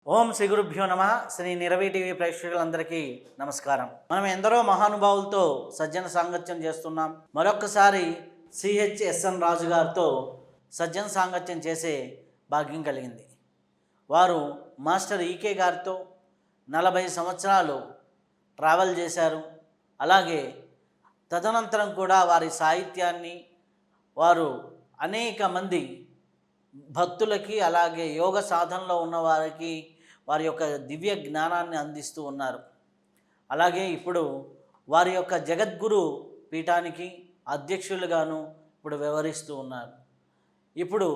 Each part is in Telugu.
ఓం శ్రీ గురుభ్యో నమ. శ్రీ నిరవి టీవీ ప్రేక్షకులందరికీ నమస్కారం. మనం ఎందరో మహానుభావులతో సజ్జన సాంగత్యం చేస్తున్నాం. మరొక్కసారి సిహెచ్ఎస్ఎన్ రాజు గారితో సజ్జన సాంగత్యం చేసే భాగ్యం కలిగింది. వారు మాస్టర్ ఈకే గారితో 40 సంవత్సరాలు ట్రావెల్ చేశారు. అలాగే తదనంతరం కూడా వారి సాహిత్యాన్ని వారు అనేక మంది భక్తులకి అలాగే యోగ సాధనలో ఉన్నవారికి వారి యొక్క దివ్య జ్ఞానాన్ని అందిస్తూ ఉన్నారు. అలాగే ఇప్పుడు వారి యొక్క జగద్గురు పీఠానికి అధ్యక్షులుగాను ఇప్పుడు వ్యవహరిస్తూ ఉన్నారు. ఇప్పుడు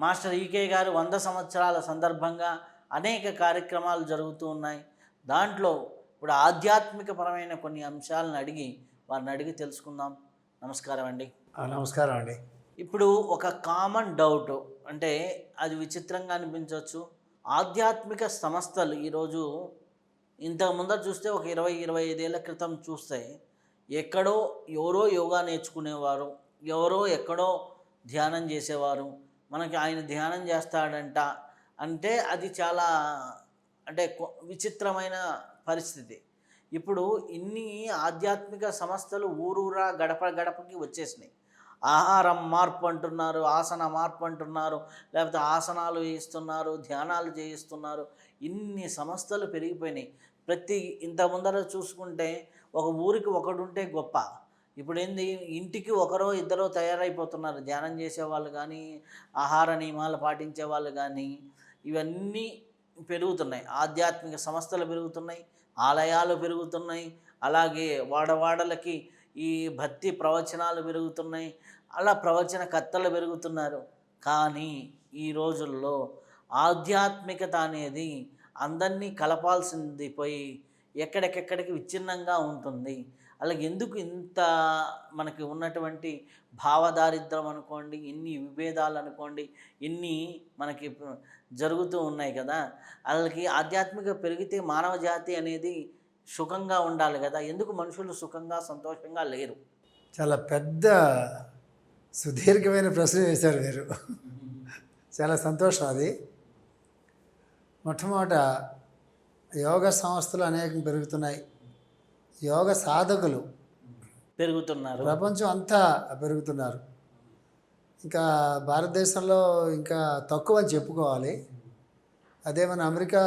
మాస్టర్ ఈకే గారు 100 సంవత్సరాల సందర్భంగా అనేక కార్యక్రమాలు జరుగుతూ ఉన్నాయి. దాంట్లో ఇప్పుడు ఆధ్యాత్మికపరమైన కొన్ని అంశాలను వారిని అడిగి తెలుసుకుందాం. నమస్కారం అండి. నమస్కారం అండి. ఇప్పుడు ఒక కామన్ డౌట్, అంటే అది విచిత్రంగా అనిపించవచ్చు. ఆధ్యాత్మిక సంస్థలు ఈరోజు ఇంతకు ముందర చూస్తే ఒక 20-25 ఏళ్ల క్రితం చూస్తే ఎక్కడో ఎవరో యోగా నేర్చుకునేవారు, ఎవరో ఎక్కడో ధ్యానం చేసేవారు. మనకి ఆయన ధ్యానం చేస్తాడంట అంటే అది చాలా విచిత్రమైన పరిస్థితి. ఇప్పుడు ఇన్ని ఆధ్యాత్మిక సంస్థలు ఊరూరా గడప గడపకి వచ్చేసినాయి. ఆహారం మార్పు అంటున్నారు, ఆసన మార్పు అంటున్నారు, లేకపోతే ఆసనాలు వేయిస్తున్నారు, ధ్యానాలు చేయిస్తున్నారు. ఇన్ని సంస్థలు పెరిగిపోయినాయి. ఇంత ముందర చూసుకుంటే ఒక ఊరికి ఒకడుంటే గొప్ప. ఇప్పుడు ఏంది, ఇంటికి ఒకరో ఇద్దరో తయారైపోతున్నారు. ధ్యానం చేసేవాళ్ళు కానీ, ఆహార నియమాలు పాటించే వాళ్ళు కానీ, ఇవన్నీ పెరుగుతున్నాయి. ఆధ్యాత్మిక సంస్థలు పెరుగుతున్నాయి, ఆలయాలు పెరుగుతున్నాయి, అలాగే వాడవాడలకి ఈ భక్తి ప్రవచనాలు పెరుగుతున్నాయి, అలా ప్రవచనకర్తలు పెరుగుతున్నారు. కానీ ఈ రోజుల్లో ఆధ్యాత్మికత అనేది అందరినీ కలపాల్సింది పోయి ఎక్కడికెక్కడికి విచ్ఛిన్నంగా ఉంటుంది. అలాగే ఎందుకు ఇంత మనకి ఉన్నటువంటి భావదారిద్రం అనుకోండి, ఇన్ని విభేదాలు అనుకోండి, ఇన్ని మనకి జరుగుతూ ఉన్నాయి కదా. అలాగే ఆధ్యాత్మిక పెరిగితే మానవ జాతి అనేది సుఖంగా ఉండాలి కదా. ఎందుకు మనుషులు సుఖంగా సంతోషంగా లేరు? చాలా పెద్ద సుదీర్ఘమైన ప్రశ్న వేశారు మీరు. చాలా సంతోషం. అది మొట్టమొదట యోగ సంస్థలు అనేకం పెరుగుతున్నాయి, యోగ సాధకులు పెరుగుతున్నారు, ప్రపంచం అంతా పెరుగుతున్నారు. ఇంకా భారతదేశంలో ఇంకా తక్కువ అని చెప్పుకోవాలి. అదే మన అమెరికా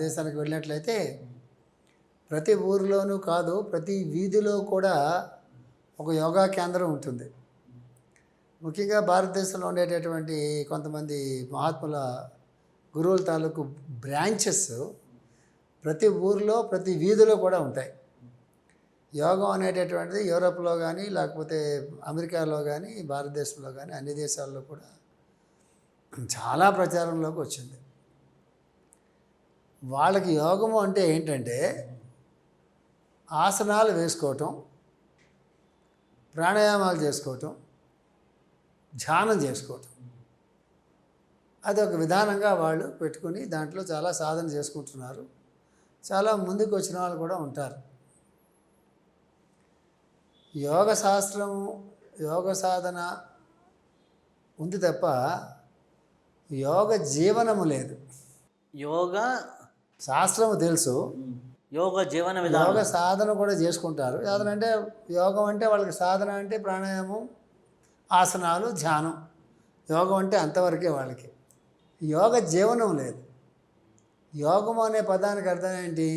దేశానికి వెళ్ళినట్లయితే ప్రతి ఊరిలోనూ కాదు, ప్రతి వీధిలో కూడా ఒక యోగా కేంద్రం ఉంటుంది. ముఖ్యంగా భారతదేశంలో ఉండేటటువంటి కొంతమంది మహాత్ముల గురువుల తాలూకు బ్రాంచెస్ ప్రతి ఊరిలో ప్రతి వీధిలో కూడా ఉంటాయి. యోగం అనేటటువంటిది యూరోప్లో కానీ, లేకపోతే అమెరికాలో కానీ, భారతదేశంలో కానీ అన్ని దేశాల్లో కూడా చాలా ప్రచారంలోకి వచ్చింది. వాళ్ళకి యోగము అంటే ఏంటంటే ఆసనాలు వేసుకోవటం, ప్రాణాయామాలు చేసుకోవటం, ధ్యానం చేసుకోవటం. అది ఒక విధానంగా వాళ్ళు పెట్టుకుని దాంట్లో చాలా సాధన చేసుకుంటున్నారు. చాలా ముందుకు వచ్చిన వాళ్ళు కూడా ఉంటారు. యోగ శాస్త్రము, యోగ సాధన ఉంది తప్ప యోగ జీవనము లేదు. యోగ శాస్త్రము తెలుసు, యోగ జీవన విధానం, యోగ సాధన కూడా చేసుకుంటారు. సాధన అంటే యోగం అంటే వాళ్ళకి సాధన అంటే ప్రాణాయామం, ఆసనాలు, ధ్యానం. యోగం అంటే అంతవరకే వాళ్ళకి. యోగ జీవనం లేదు. యోగము అనే పదానికి అర్థం ఏంటి?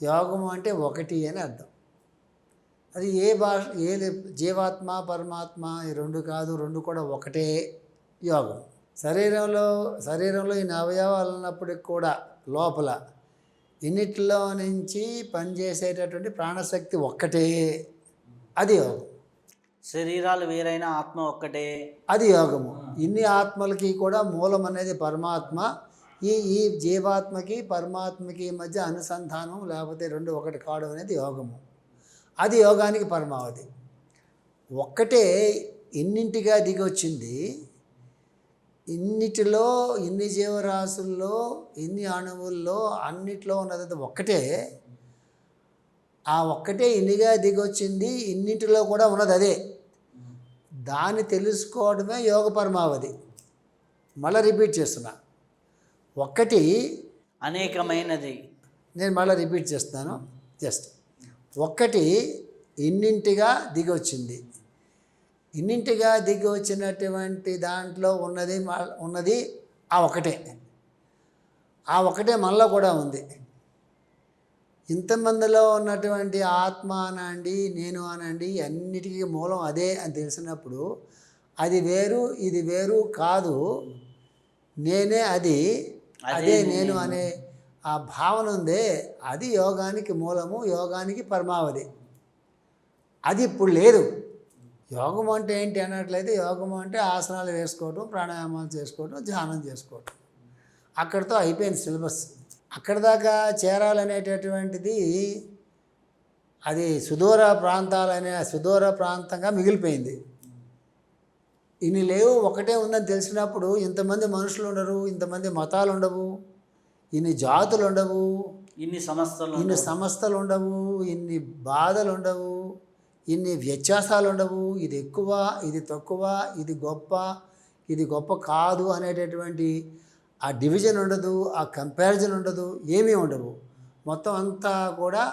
యోగము అంటే ఒకటి అని అర్థం. అది జీవాత్మ పరమాత్మ ఈ రెండు కాదు, రెండు కూడా ఒకటే యోగం. శరీరంలో ఇన్ని అవయవాలు ఉన్నప్పటికి కూడా లోపల ఇన్నిటిలో నుంచి పనిచేసేటటువంటి ప్రాణశక్తి ఒక్కటే, అది యోగం. శరీరాలు వేరైన ఆత్మ ఒక్కటే, అది యోగము. ఇన్ని ఆత్మలకి కూడా మూలం అనేది పరమాత్మ. ఈ జీవాత్మకి పరమాత్మకి మధ్య అనుసంధానం, లేకపోతే రెండు ఒకటి కావడం అనేది యోగము. అది యోగానికి పరమావధి. ఒక్కటే ఇన్నింటిగా దిగి వచ్చింది. ఇన్నిటిలో, ఇన్ని జీవరాశుల్లో, ఇన్ని అణువుల్లో అన్నిట్లో ఉన్నది ఒక్కటే. ఆ ఒక్కటే ఇన్నిగా దిగొచ్చింది, ఇన్నింటిలో కూడా ఉన్నది అదే. దాన్ని తెలుసుకోవడమే యోగ పరమావధి. మళ్ళీ రిపీట్ చేస్తున్నా, ఒక్కటి అనేకమైనది. నేను మళ్ళీ రిపీట్ చేస్తాను. జస్ట్ ఒక్కటి ఇన్నింటిగా దిగి వచ్చింది. ఇన్నింటిగా దిగి వచ్చినటువంటి దాంట్లో ఉన్నది ఆ ఒకటే. ఆ ఒకటే మనలో కూడా ఉంది. ఇంతమందిలో ఉన్నటువంటి ఆత్మ అనండి, నేను అనండి, అన్నిటికీ మూలం అదే అని తెలిసినప్పుడు అది వేరు ఇది వేరు కాదు, నేనే అది, అదే నేను అనే ఆ భావన ఉందే, అది యోగానికి మూలము, యోగానికి పరమావధి. అది ఇప్పుడు లేదు. యోగం అంటే ఏంటి అన్నట్లయితే, యోగం అంటే ఆసనాలు వేసుకోవటం, ప్రాణాయామాలు చేసుకోవటం, ధ్యానం చేసుకోవటం. అక్కడితో అయిపోయింది సిలబస్. అక్కడ దాకా చేరాలనేటటువంటిది అది సుదూర ప్రాంతంగా మిగిలిపోయింది. ఇన్ని లేవు, ఒకటే ఉందని తెలిసినప్పుడు ఇంతమంది మనుషులు ఉండరు, ఇంతమంది మతాలు ఉండవు, ఇన్ని జాతులు ఉండవు, ఇన్ని సంస్థలు ఉండవు, ఇన్ని బాధలు ఉండవు, ఇన్ని వ్యత్యాసాలు ఉండవు. ఇది ఎక్కువ, ఇది తక్కువ, ఇది గొప్ప కాదు అనేటటువంటి ఆ డివిజన్ ఉండదు, ఆ కంపారిజన్ ఉండదు, ఏమీ ఉండవు. మొత్తం అంతా కూడా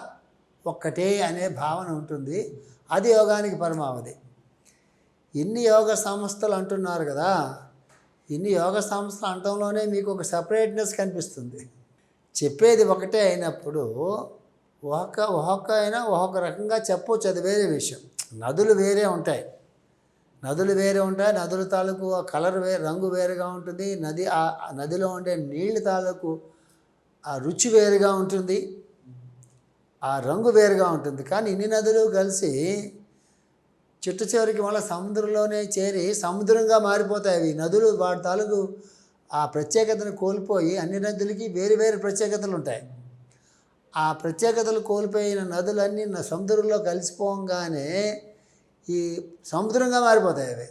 ఒక్కటే అనే భావన ఉంటుంది. అది యోగానికి పరమావధి. ఇన్ని యోగ సంస్థలు అంటున్నారు కదా, ఇన్ని యోగ సంస్థలు అంటంలోనే మీకు ఒక సపరేట్నెస్ కనిపిస్తుంది. చెప్పేది ఒకటే అయినప్పుడు ఒక్కొక్క రకంగా చెప్పవచ్చు, అది వేరే విషయం. నదులు వేరే ఉంటాయి, నదుల తాలూకు ఆ కలర్ రంగు వేరుగా ఉంటుంది. ఆ నదిలో ఉండే నీళ్ళ తాలూకు ఆ రుచి వేరుగా ఉంటుంది, ఆ రంగు వేరుగా ఉంటుంది. కానీ ఇన్ని నదులు కలిసి చిట్ట చివరికి మళ్ళీ సముద్రంలోనే చేరి సముద్రంగా మారిపోతాయి. అవి నదులు వాటి తాలూకు ఆ ప్రత్యేకతను కోల్పోయి అన్ని నదులకి వేరు వేరు ప్రత్యేకతలు ఉంటాయి. ఆ ప్రత్యేకతలు కోల్పోయిన నదులన్నీ సముద్రంలో కలిసిపోగానే ఈ సముద్రంగా మారిపోతాయి అవి.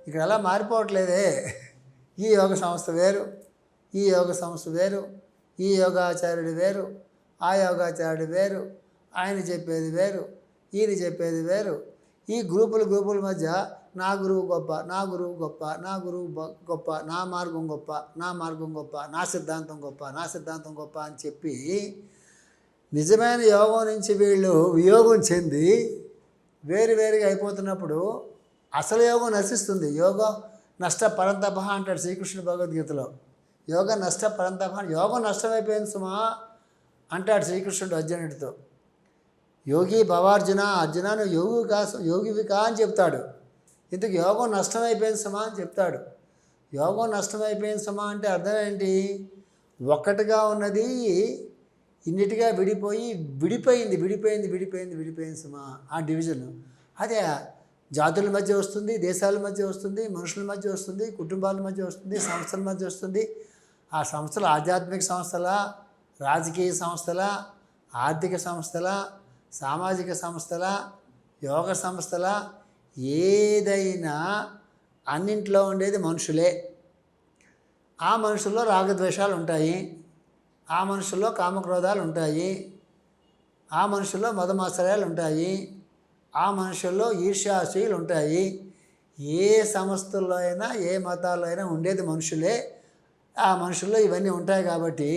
ఇక్కడ అలా మారిపోవట్లేదే. ఈ యోగ సంస్థ వేరు, ఈ యోగ సంస్థ వేరు, ఈ యోగాచార్యుడు వేరు, ఆ యోగాచార్యుడు వేరు, ఆయన చెప్పేది వేరు, ఈయన చెప్పేది వేరు. ఈ గ్రూపుల మధ్య నా గురువు గొప్ప, నా గురువు గొప్ప, నా గురువు గొప్ప, నా మార్గం గొప్ప, నా మార్గం గొప్ప, నా సిద్ధాంతం గొప్ప, నా సిద్ధాంతం గొప్ప అని చెప్పి నిజమైన యోగం నుంచి వీళ్ళు వియోగం చెంది వేరువేరుగా అయిపోతున్నప్పుడు అసలు యోగం నశిస్తుంది. యోగం నష్ట పరంతప అంటాడు శ్రీకృష్ణుడు భగవద్గీతలో. యోగం నష్ట పరంతప, యోగం నష్టమైపోయింది సుమా అంటాడు శ్రీకృష్ణుడు అర్జునుడితో. యోగి భవార్జున, అర్జున నువ్వు యోగివి కా అని చెప్తాడు. ఇందుకు యోగం నష్టమైపోయింది సుమా అని చెప్తాడు. యోగం నష్టమైపోయింది సుమా అంటే అర్థం ఏంటి? ఒక్కటిగా ఉన్నది ఇన్నిటిగా విడిపోయింది సుమా. ఆ డివిజన్ అదే జాతుల మధ్య వస్తుంది, దేశాల మధ్య వస్తుంది, మనుషుల మధ్య వస్తుంది, కుటుంబాల మధ్య వస్తుంది, సంస్థల మధ్య వస్తుంది. ఆ సంస్థలు ఆధ్యాత్మిక సంస్థల, రాజకీయ సంస్థల, ఆర్థిక సంస్థల, సామాజిక సంస్థల, యోగ సంస్థల, ఏదైనా అన్నింట్లో ఉండేది మనుషులే. ఆ మనుషుల్లో రాగద్వేషాలు ఉంటాయి, ఆ మనుషుల్లో కామక్రోధాలు ఉంటాయి, ఆ మనుషుల్లో మదమాశ్చర్యాలు ఉంటాయి, ఆ మనుషుల్లో ఈర్ష్యాసూయలు ఉంటాయి. ఏ సంస్థల్లో అయినా ఏ మతాల్లో అయినా ఉండేది మనుషులే. ఆ మనుషుల్లో ఇవన్నీ ఉంటాయి. కాబట్టి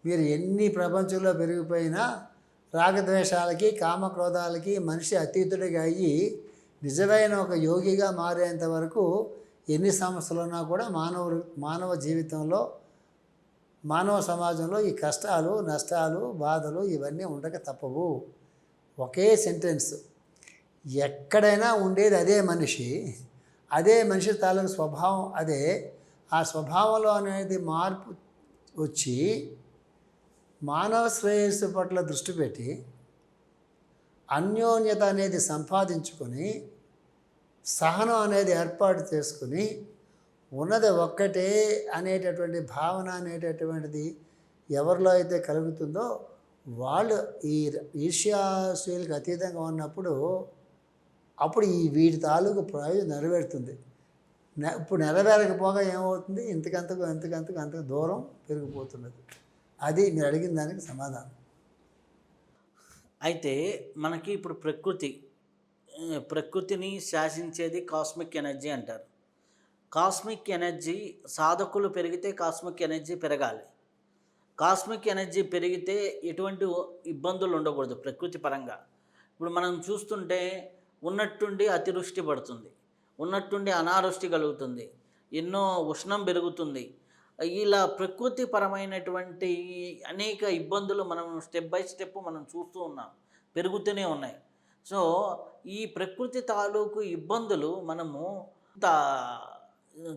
మీరు ఎన్ని ప్రపంచంలో పెరిగిపోయినా రాగద్వేషాలకి కామక్రోధాలకి మనిషి అతీతుడిగా అయ్యి నిజమైన ఒక యోగిగా మారేంత వరకు ఎన్ని సమస్యలు ఉన్నా కూడా మానవ జీవితంలో, మానవ సమాజంలో ఈ కష్టాలు, నష్టాలు, బాధలు ఇవన్నీ ఉండక తప్పవు. ఒకే సెంటెన్స్, ఎక్కడైనా ఉండేది అదే మనిషి తాలూకు స్వభావం అదే. ఆ స్వభావంలో అనేది మార్పు వచ్చి మానవ శ్రేయస్సు పట్ల దృష్టి పెట్టి అన్యోన్యత అనేది సంపాదించుకొని సహనం అనేది ఏర్పాటు చేసుకుని ఉన్నది ఒక్కటే అనేటటువంటి భావన అనేటటువంటిది ఎవరిలో అయితే కలుగుతుందో వాళ్ళు ఈ ఈర్ష్యాసూయలకు అతీతంగా ఉన్నప్పుడు అప్పుడు వీటి తాలూకు ప్రయోజనం నెరవేరుతుంది. ఇప్పుడు నెరవేరకపోగా ఏమవుతుంది? ఇంతకంతకు దూరం పెరిగిపోతున్నది. అది మీరు అడిగిన దానికి సమాధానం. అయితే మనకి ఇప్పుడు ప్రకృతిని శాసించేది కాస్మిక్ ఎనర్జీ అంటారు. కాస్మిక్ ఎనర్జీ సాధకులు పెరిగితే కాస్మిక్ ఎనర్జీ పెరగాలి. కాస్మిక్ ఎనర్జీ పెరిగితే ఎటువంటి ఇబ్బందులు ఉండకూడదు ప్రకృతి పరంగా. ఇప్పుడు మనం చూస్తుంటే ఉన్నట్టుండి అతివృష్టి పడుతుంది. ఉన్నట్టుండి అనావృష్టి కలుగుతుంది. ఎన్నో ఉష్ణం పెరుగుతుంది. ఇలా ప్రకృతి పరమైనటువంటి అనేక ఇబ్బందులు మనం స్టెప్ బై స్టెప్ మనం చూస్తూ ఉన్నాం. పెరుగుతూనే ఉన్నాయి. సో, ఈ ప్రకృతి తాలూకు ఇబ్బందులు మనము ఇంత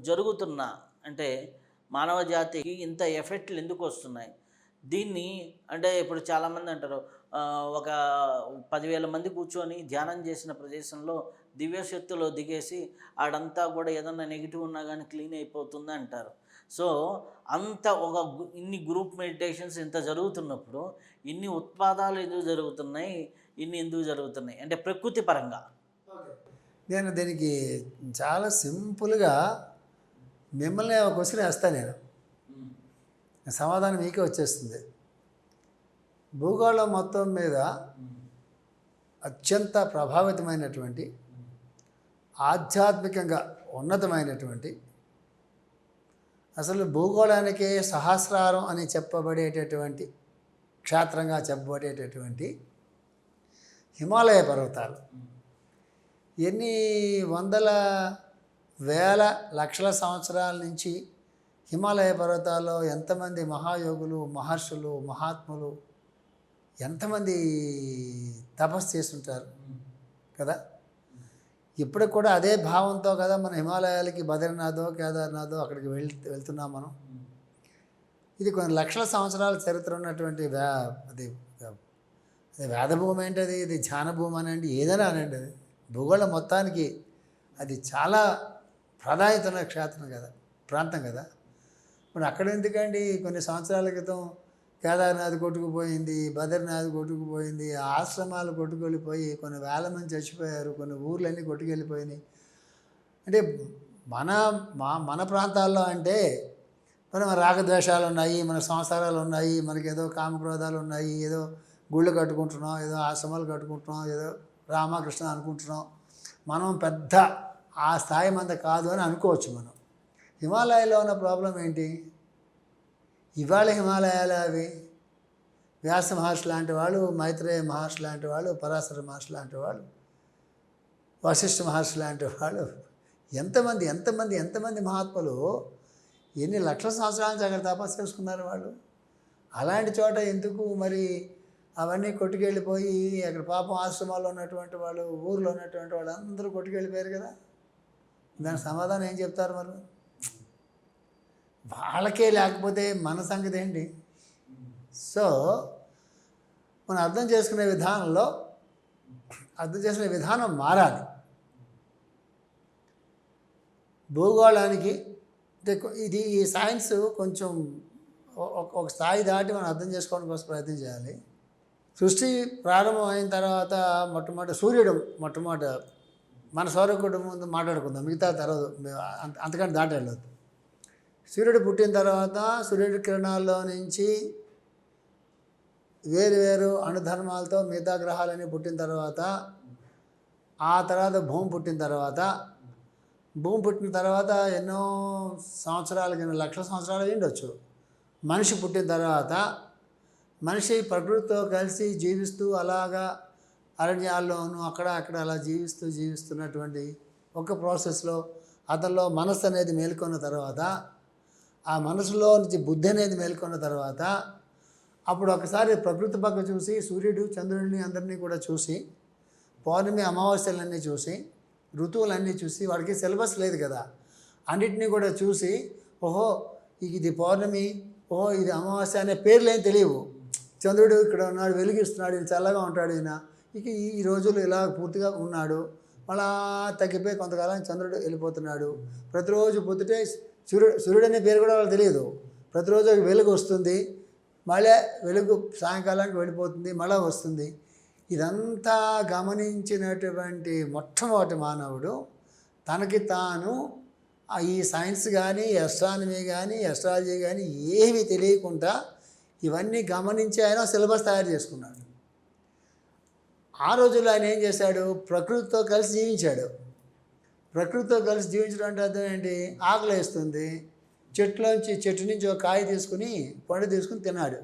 జరుగుతున్న అంటే మానవ జాతికి ఇంత ఎఫెక్ట్లు ఎందుకు వస్తున్నాయి? దీన్ని అంటే ఇప్పుడు చాలామంది అంటారు ఒక 10,000 మంది కూర్చొని ధ్యానం చేసిన ప్రదేశంలో దివ్యశక్తిలో దిగేసి ఆడంతా కూడా ఏదన్నా నెగిటివ్ ఉన్నా కానీ క్లీన్ అయిపోతుంది అంటారు. సో, అంత ఇన్ని గ్రూప్ మెడిటేషన్స్ ఇంత జరుగుతున్నప్పుడు ఇన్ని ఉత్పాదాలు ఎందుకు జరుగుతున్నాయి? ఇన్ని ఎందుకు జరుగుతున్నాయి? అంటే ప్రకృతి పరంగా. నేను దీనికి చాలా సింపుల్గా మిమ్మల్ని ఒక క్వశ్చన్ వేస్తాను నేను, సమాధానం మీకే వచ్చేస్తుంది. భూగోళం మొత్తం మీద అత్యంత ప్రభావితమైనటువంటి ఆధ్యాత్మికంగా ఉన్నతమైనటువంటి అసలు భూగోళానికే సహస్రారం అని చెప్పబడేటటువంటి క్షేత్రంగా చెప్పబడేటటువంటి హిమాలయ పర్వతాలు ఎన్ని వందల వేల లక్షల సంవత్సరాల నుంచి హిమాలయ పర్వతాల్లో ఎంతమంది మహాయోగులు, మహర్షులు, మహాత్ములు ఎంతమంది తపస్సు చేస్తుంటారు కదా. ఇప్పటికి కూడా అదే భావంతో కదా మన హిమాలయాలకి బద్రీనాథో కేదార్నాథో అక్కడికి వెళ్తున్నాం మనం. ఇది కొన్ని లక్షల సంవత్సరాల చరిత్ర ఉన్నటువంటి అది వేదభూమి ఏంటది, ఇది ధ్యానభూమి అనండి, ఏదైనా అనండి, అది భూగోళం మొత్తానికి అది చాలా ప్రాధాన్యత ఉన్న క్షేత్రం కదా, ప్రాంతం కదా. మరి అక్కడ ఎందుకండి కొన్ని సంవత్సరాల క్రితం కేదార్నాథ్ కొట్టుకుపోయింది, బద్రీనాథ్ కొట్టుకుపోయింది, ఆశ్రమాలు కొట్టుకెళ్ళిపోయి కొన్ని వేల మంది చచ్చిపోయారు, కొన్ని ఊర్లన్నీ కొట్టుకెళ్ళిపోయినాయి. అంటే మన ప్రాంతాల్లో అంటే మన రాగద్వేషాలు ఉన్నాయి, మన సంసారాలు ఉన్నాయి, మనకి ఏదో కామక్రోధాలు ఉన్నాయి, ఏదో గుళ్ళు కట్టుకుంటున్నాం, ఏదో ఆశ్రమాలు కట్టుకుంటున్నాం, ఏదో రామకృష్ణ అనుకుంటున్నాం. మనం పెద్ద ఆ స్థాయి మంది కాదు అని అనుకోవచ్చు మనం. హిమాలయాల్లో ఉన్న ప్రాబ్లం ఏంటి? ఇవాళ హిమాలయాలు అవి వ్యాస మహర్షి లాంటి వాళ్ళు, మైత్రేయ మహర్షి లాంటి వాళ్ళు, పరాశర మహర్షి లాంటి వాళ్ళు, వశిష్ఠ మహర్షి లాంటి వాళ్ళు, ఎంతమంది మహాత్ములు ఎన్ని లక్షల సంవత్సరాల నుంచి అక్కడ తపస్సు చేసుకున్నారు వాళ్ళు. అలాంటి చోట ఎందుకు మరి అవన్నీ కొట్టుకెళ్ళిపోయి అక్కడ పాపం ఆశ్రమాల్లో ఉన్నటువంటి వాళ్ళు, ఊర్లో ఉన్నటువంటి వాళ్ళు అందరూ కొట్టుకెళ్ళిపోయారు కదా. దానికి సమాధానం ఏం చెప్తారు మరి? వాళ్ళకే లేకపోతే మన సంగతి ఏంటి? సో మనం అర్థం చేసుకునే విధానం మారాలి. భూగోళానికి ఇది ఈ సైన్స్ కొంచెం ఒక స్థాయి దాటి మనం అర్థం చేసుకోవడం కోసం ప్రయత్నం చేయాలి. సృష్టి ప్రారంభం అయిన తర్వాత సూర్యుడు మన సౌరకుటుంబం ముందు మాట్లాడుకుందాం, మిగతా తర్వాత అంతకంటే దాటి వెళ్ళదు. సూర్యుడు పుట్టిన తర్వాత సూర్యుడి కిరణాల్లో నుంచి వేరు అణుధర్మాలతో మిగతా గ్రహాలన్నీ పుట్టిన తర్వాత, ఆ తర్వాత భూమి పుట్టిన తర్వాత ఎన్నో సంవత్సరాలకి, లక్షల సంవత్సరాలు ఉండొచ్చు. మనిషి పుట్టిన తర్వాత మనిషి ప్రకృతితో కలిసి జీవిస్తూ అలాగా అరణ్యాల్లోనూ అక్కడ అలా జీవిస్తున్నటువంటి ఒక ప్రాసెస్లో అతనిలో మనస్సు అనేది మేల్కొన్న తర్వాత, ఆ మనసులో నుంచి బుద్ధి అనేది మేల్కొన్న తర్వాత, అప్పుడు ఒకసారి ప్రకృతి పక్క చూసి సూర్యుడు చంద్రుడిని అందరినీ కూడా చూసి, పౌర్ణమి అమావాస్యలన్నీ చూసి, ఋతువులన్నీ చూసి, వాడికి సిలబస్ లేదు కదా, అన్నిటినీ కూడా చూసి, ఓహో ఇది పౌర్ణమి, ఓహో ఇది అమావాస్య అనే పేర్లు ఏం తెలియవు. చంద్రుడు ఇక్కడ ఉన్నాడు, వెలిగిస్తున్నాడు, ఈయన చల్లగా ఉంటాడు, ఈయన ఈ రోజులు ఇలా పూర్తిగా ఉన్నాడు, మళ్ళా తగ్గిపోయి కొంతకాలం చంద్రుడు వెళ్ళిపోతున్నాడు. ప్రతిరోజు పొద్దుటే సూర్యుడు అనే పేరు కూడా వాళ్ళకి తెలియదు. ప్రతిరోజు వెలుగు వస్తుంది, మళ్ళీ వెలుగు సాయంకాలానికి వెళ్ళిపోతుంది, మళ్ళీ వస్తుంది. ఇదంతా గమనించినటువంటి మొట్టమొదటి మానవుడు తనకి తాను ఈ సైన్స్ కానీ, ఎస్ట్రానమీ కానీ, ఎస్ట్రాలజీ కానీ ఏమీ తెలియకుండా ఇవన్నీ గమనించి ఆయన సిలబస్ తయారు చేసుకున్నాడు. ఆ రోజుల్లో ఆయన ఏం చేశాడు? ప్రకృతితో కలిసి జీవించాడు. ప్రకృతితో కలిసి జీవించడం అంటే అర్థం ఏంటి? ఆకలి వేస్తుంది, చెట్టు నుంచి ఒక కాయ తీసుకుని పండు తీసుకుని తిన్నాడు.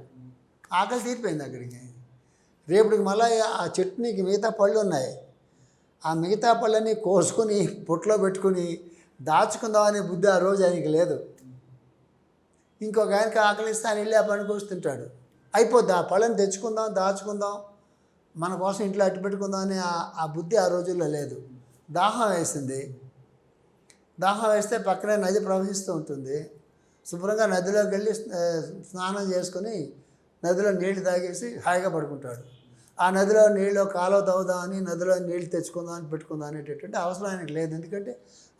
ఆకలి తీరిపోయింది అక్కడికి. రేపటికి మళ్ళీ ఆ చెట్టునికి మిగతా పళ్ళు ఉన్నాయి. ఆ మిగతా పళ్ళని కోసుకొని పొట్లో పెట్టుకుని దాచుకుందామనే బుద్ధి ఆ రోజు ఆయనకి లేదు. ఇంకొక ఆయనకి ఆకలిస్తే ఆయన వెళ్ళి ఆ పండు కోసి తింటాడు. అయిపోద్ది. ఆ పళ్ళని తెచ్చుకుందాం, దాచుకుందాం, మన కోసం ఇంట్లో అట్టు పెట్టుకుందాం అనే ఆ బుద్ధి ఆ రోజుల్లో లేదు. దాహం వేసింది. దాహం వేస్తే పక్కనే నది ప్రవహిస్తూ ఉంటుంది. శుభ్రంగా నదిలోకి వెళ్ళి స్నానం చేసుకొని నదిలో నీళ్లు తాగేసి హాయిగా పడుకుంటాడు. ఆ నదిలో నీళ్ళు కాలువ తవ్వుదామని, నదిలో నీళ్ళు తెచ్చుకుందామని పెట్టుకుందాం అనేటటువంటి అవసరం ఆయనకు లేదు. ఎందుకంటే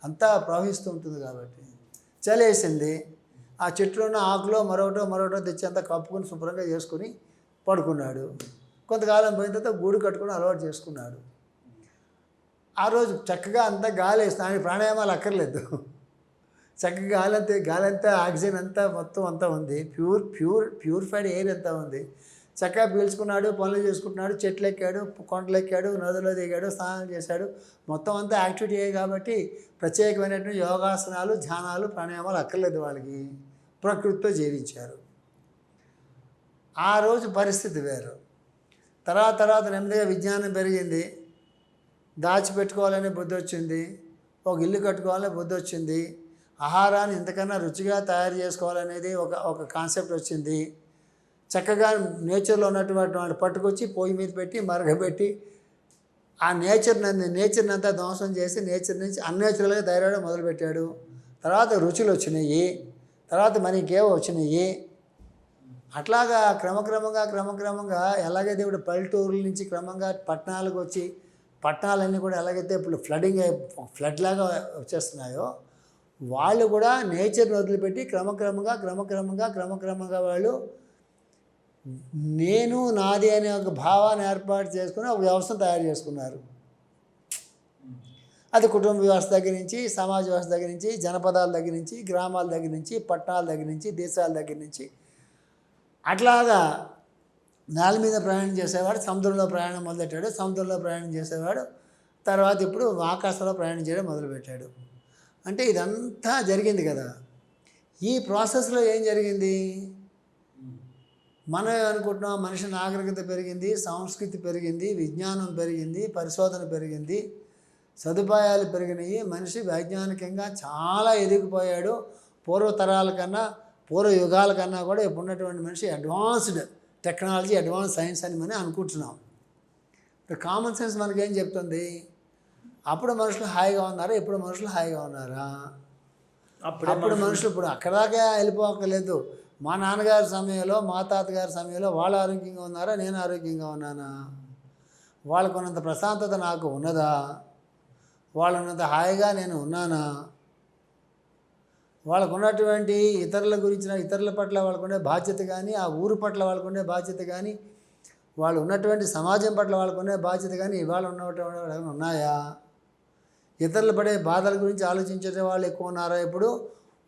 అంతా ప్రవహిస్తూ ఉంటుంది కాబట్టి. చలేసింది. ఆ చెట్లో ఉన్న ఆకులో మరొకటో తెచ్చి అంతా కప్పుకొని శుభ్రంగా చేసుకుని పడుకున్నాడు. కొంతకాలం పోయిన తర్వాత గూడు కట్టుకుని అలవాటు చేసుకున్నాడు. ఆ రోజు చక్కగా అంతా గాలి వేస్తుంది. ఆయన ప్రాణాయామాలు అక్కర్లేదు. చక్కగా గాలి అంతా ఆక్సిజన్ అంతా మొత్తం అంతా ఉంది. ప్యూరిఫైడ్ ఎయిర్ అంతా ఉంది. చక్కగా పీల్చుకున్నాడు, పనులు చేసుకుంటున్నాడు, చెట్లు ఎక్కాడు, కొండలు ఎక్కాడు, నదుల్లో దిగాడు, స్నానం చేశాడు. మొత్తం అంతా యాక్టివిటీ అయ్యాయి కాబట్టి ప్రత్యేకమైనటువంటి యోగాసనాలు, ధ్యానాలు, ప్రాణాయామాలు అక్కర్లేదు వాళ్ళకి. ప్రకృతితో జీవించారు. ఆ రోజు పరిస్థితి వేరు. తర్వాత నెమ్మదిగా విజ్ఞానం పెరిగింది. దాచిపెట్టుకోవాలనే బుద్ధి వచ్చింది. ఒక ఇల్లు కట్టుకోవాలనే బుద్ధి వచ్చింది. ఆహారాన్ని ఇంతకన్నా రుచిగా తయారు చేసుకోవాలనేది ఒక కాన్సెప్ట్ వచ్చింది. చక్కగా నేచర్లో ఉన్నటువంటి వాళ్ళు పట్టుకొచ్చి పొయ్యి మీద పెట్టి మరగబెట్టి ఆ నేచర్ని అంతా ధ్వంసం చేసి నేచర్ నుంచి అన్నేచురల్గా తయారవడం మొదలుపెట్టాడు. తర్వాత రుచులు వచ్చినాయి. తర్వాత మనకేవో వచ్చినాయి. అట్లాగా క్రమక్రమంగా ఎలాగైతే ఇప్పుడు పల్లెటూరుల నుంచి క్రమంగా పట్టణాలకు వచ్చి పట్టణాలన్నీ కూడా ఎలాగైతే ఇప్పుడు ఫ్లడ్ లాగా వచ్చేస్తున్నాయో, వాళ్ళు కూడా నేచర్ని వదిలిపెట్టి క్రమక్రమంగా వాళ్ళు నేను నాది అనే ఒక భావాన్ని ఏర్పాటు చేసుకుని ఒక వ్యవస్థను తయారు చేసుకున్నారు. అది కుటుంబ వ్యవస్థ దగ్గర నుంచి, సమాజ వ్యవస్థ దగ్గర నుంచి, జనపదాల దగ్గర నుంచి, గ్రామాల దగ్గర నుంచి, పట్టణాల దగ్గర నుంచి, దేశాల దగ్గర నుంచి అట్లాగా నేల మీద ప్రయాణం చేసేవాడు సముద్రంలో ప్రయాణం మొదలెట్టాడు. సముద్రంలో ప్రయాణం చేసేవాడు తర్వాత ఇప్పుడు ఆకాశంలో ప్రయాణం చేయడం మొదలుపెట్టాడు. అంటే ఇదంతా జరిగింది కదా. ఈ ప్రాసెస్లో ఏం జరిగింది? మనం అనుకుంటున్నాం మనిషి నాగరికత పెరిగింది, సంస్కృతి పెరిగింది, విజ్ఞానం పెరిగింది, పరిశోధన పెరిగింది, సదుపాయాలు పెరిగినాయి, మనిషి వైజ్ఞానికంగా చాలా ఎదిగిపోయాడు. పూర్వతరాల కన్నా పూర్వ యుగాల కన్నా కూడా ఇప్పుడు ఉన్నటువంటి మనిషి అడ్వాన్స్డ్ టెక్నాలజీ, అడ్వాన్స్ సైన్స్ అని మనం అనుకుంటున్నాం. ఇప్పుడు కామన్ సెన్స్ మనకేం చెప్తుంది? అప్పుడు మనుషులు హాయిగా ఉన్నారా? ఇప్పుడు మనుషులు హాయిగా ఉన్నారా? అప్పుడు మనుషులు ఇప్పుడు అక్కడాకే వెళ్ళిపోకలేదు. మా నాన్నగారి సమయంలో, మా తాతగారి సమయంలో వాళ్ళు ఆరోగ్యంగా ఉన్నారా? నేను ఆరోగ్యంగా ఉన్నానా? వాళ్ళకున్నంత ప్రశాంతత నాకు ఉన్నదా? వాళ్ళున్నంత హాయిగా నేను ఉన్నానా? వాళ్ళకు ఉన్నటువంటి ఇతరుల పట్ల వాళ్ళకుండే బాధ్యత కానీ, ఆ ఊరు పట్ల వాళ్ళకుండే బాధ్యత కానీ, వాళ్ళు ఉన్నటువంటి సమాజం పట్ల వాళ్ళకుండే బాధ్యత కానీ ఇవాళ ఉన్నటువంటి ఉన్నాయా? ఇతరులు పడే బాధల గురించి ఆలోచించే వాళ్ళు ఎక్కువ ఉన్నారా? ఇప్పుడు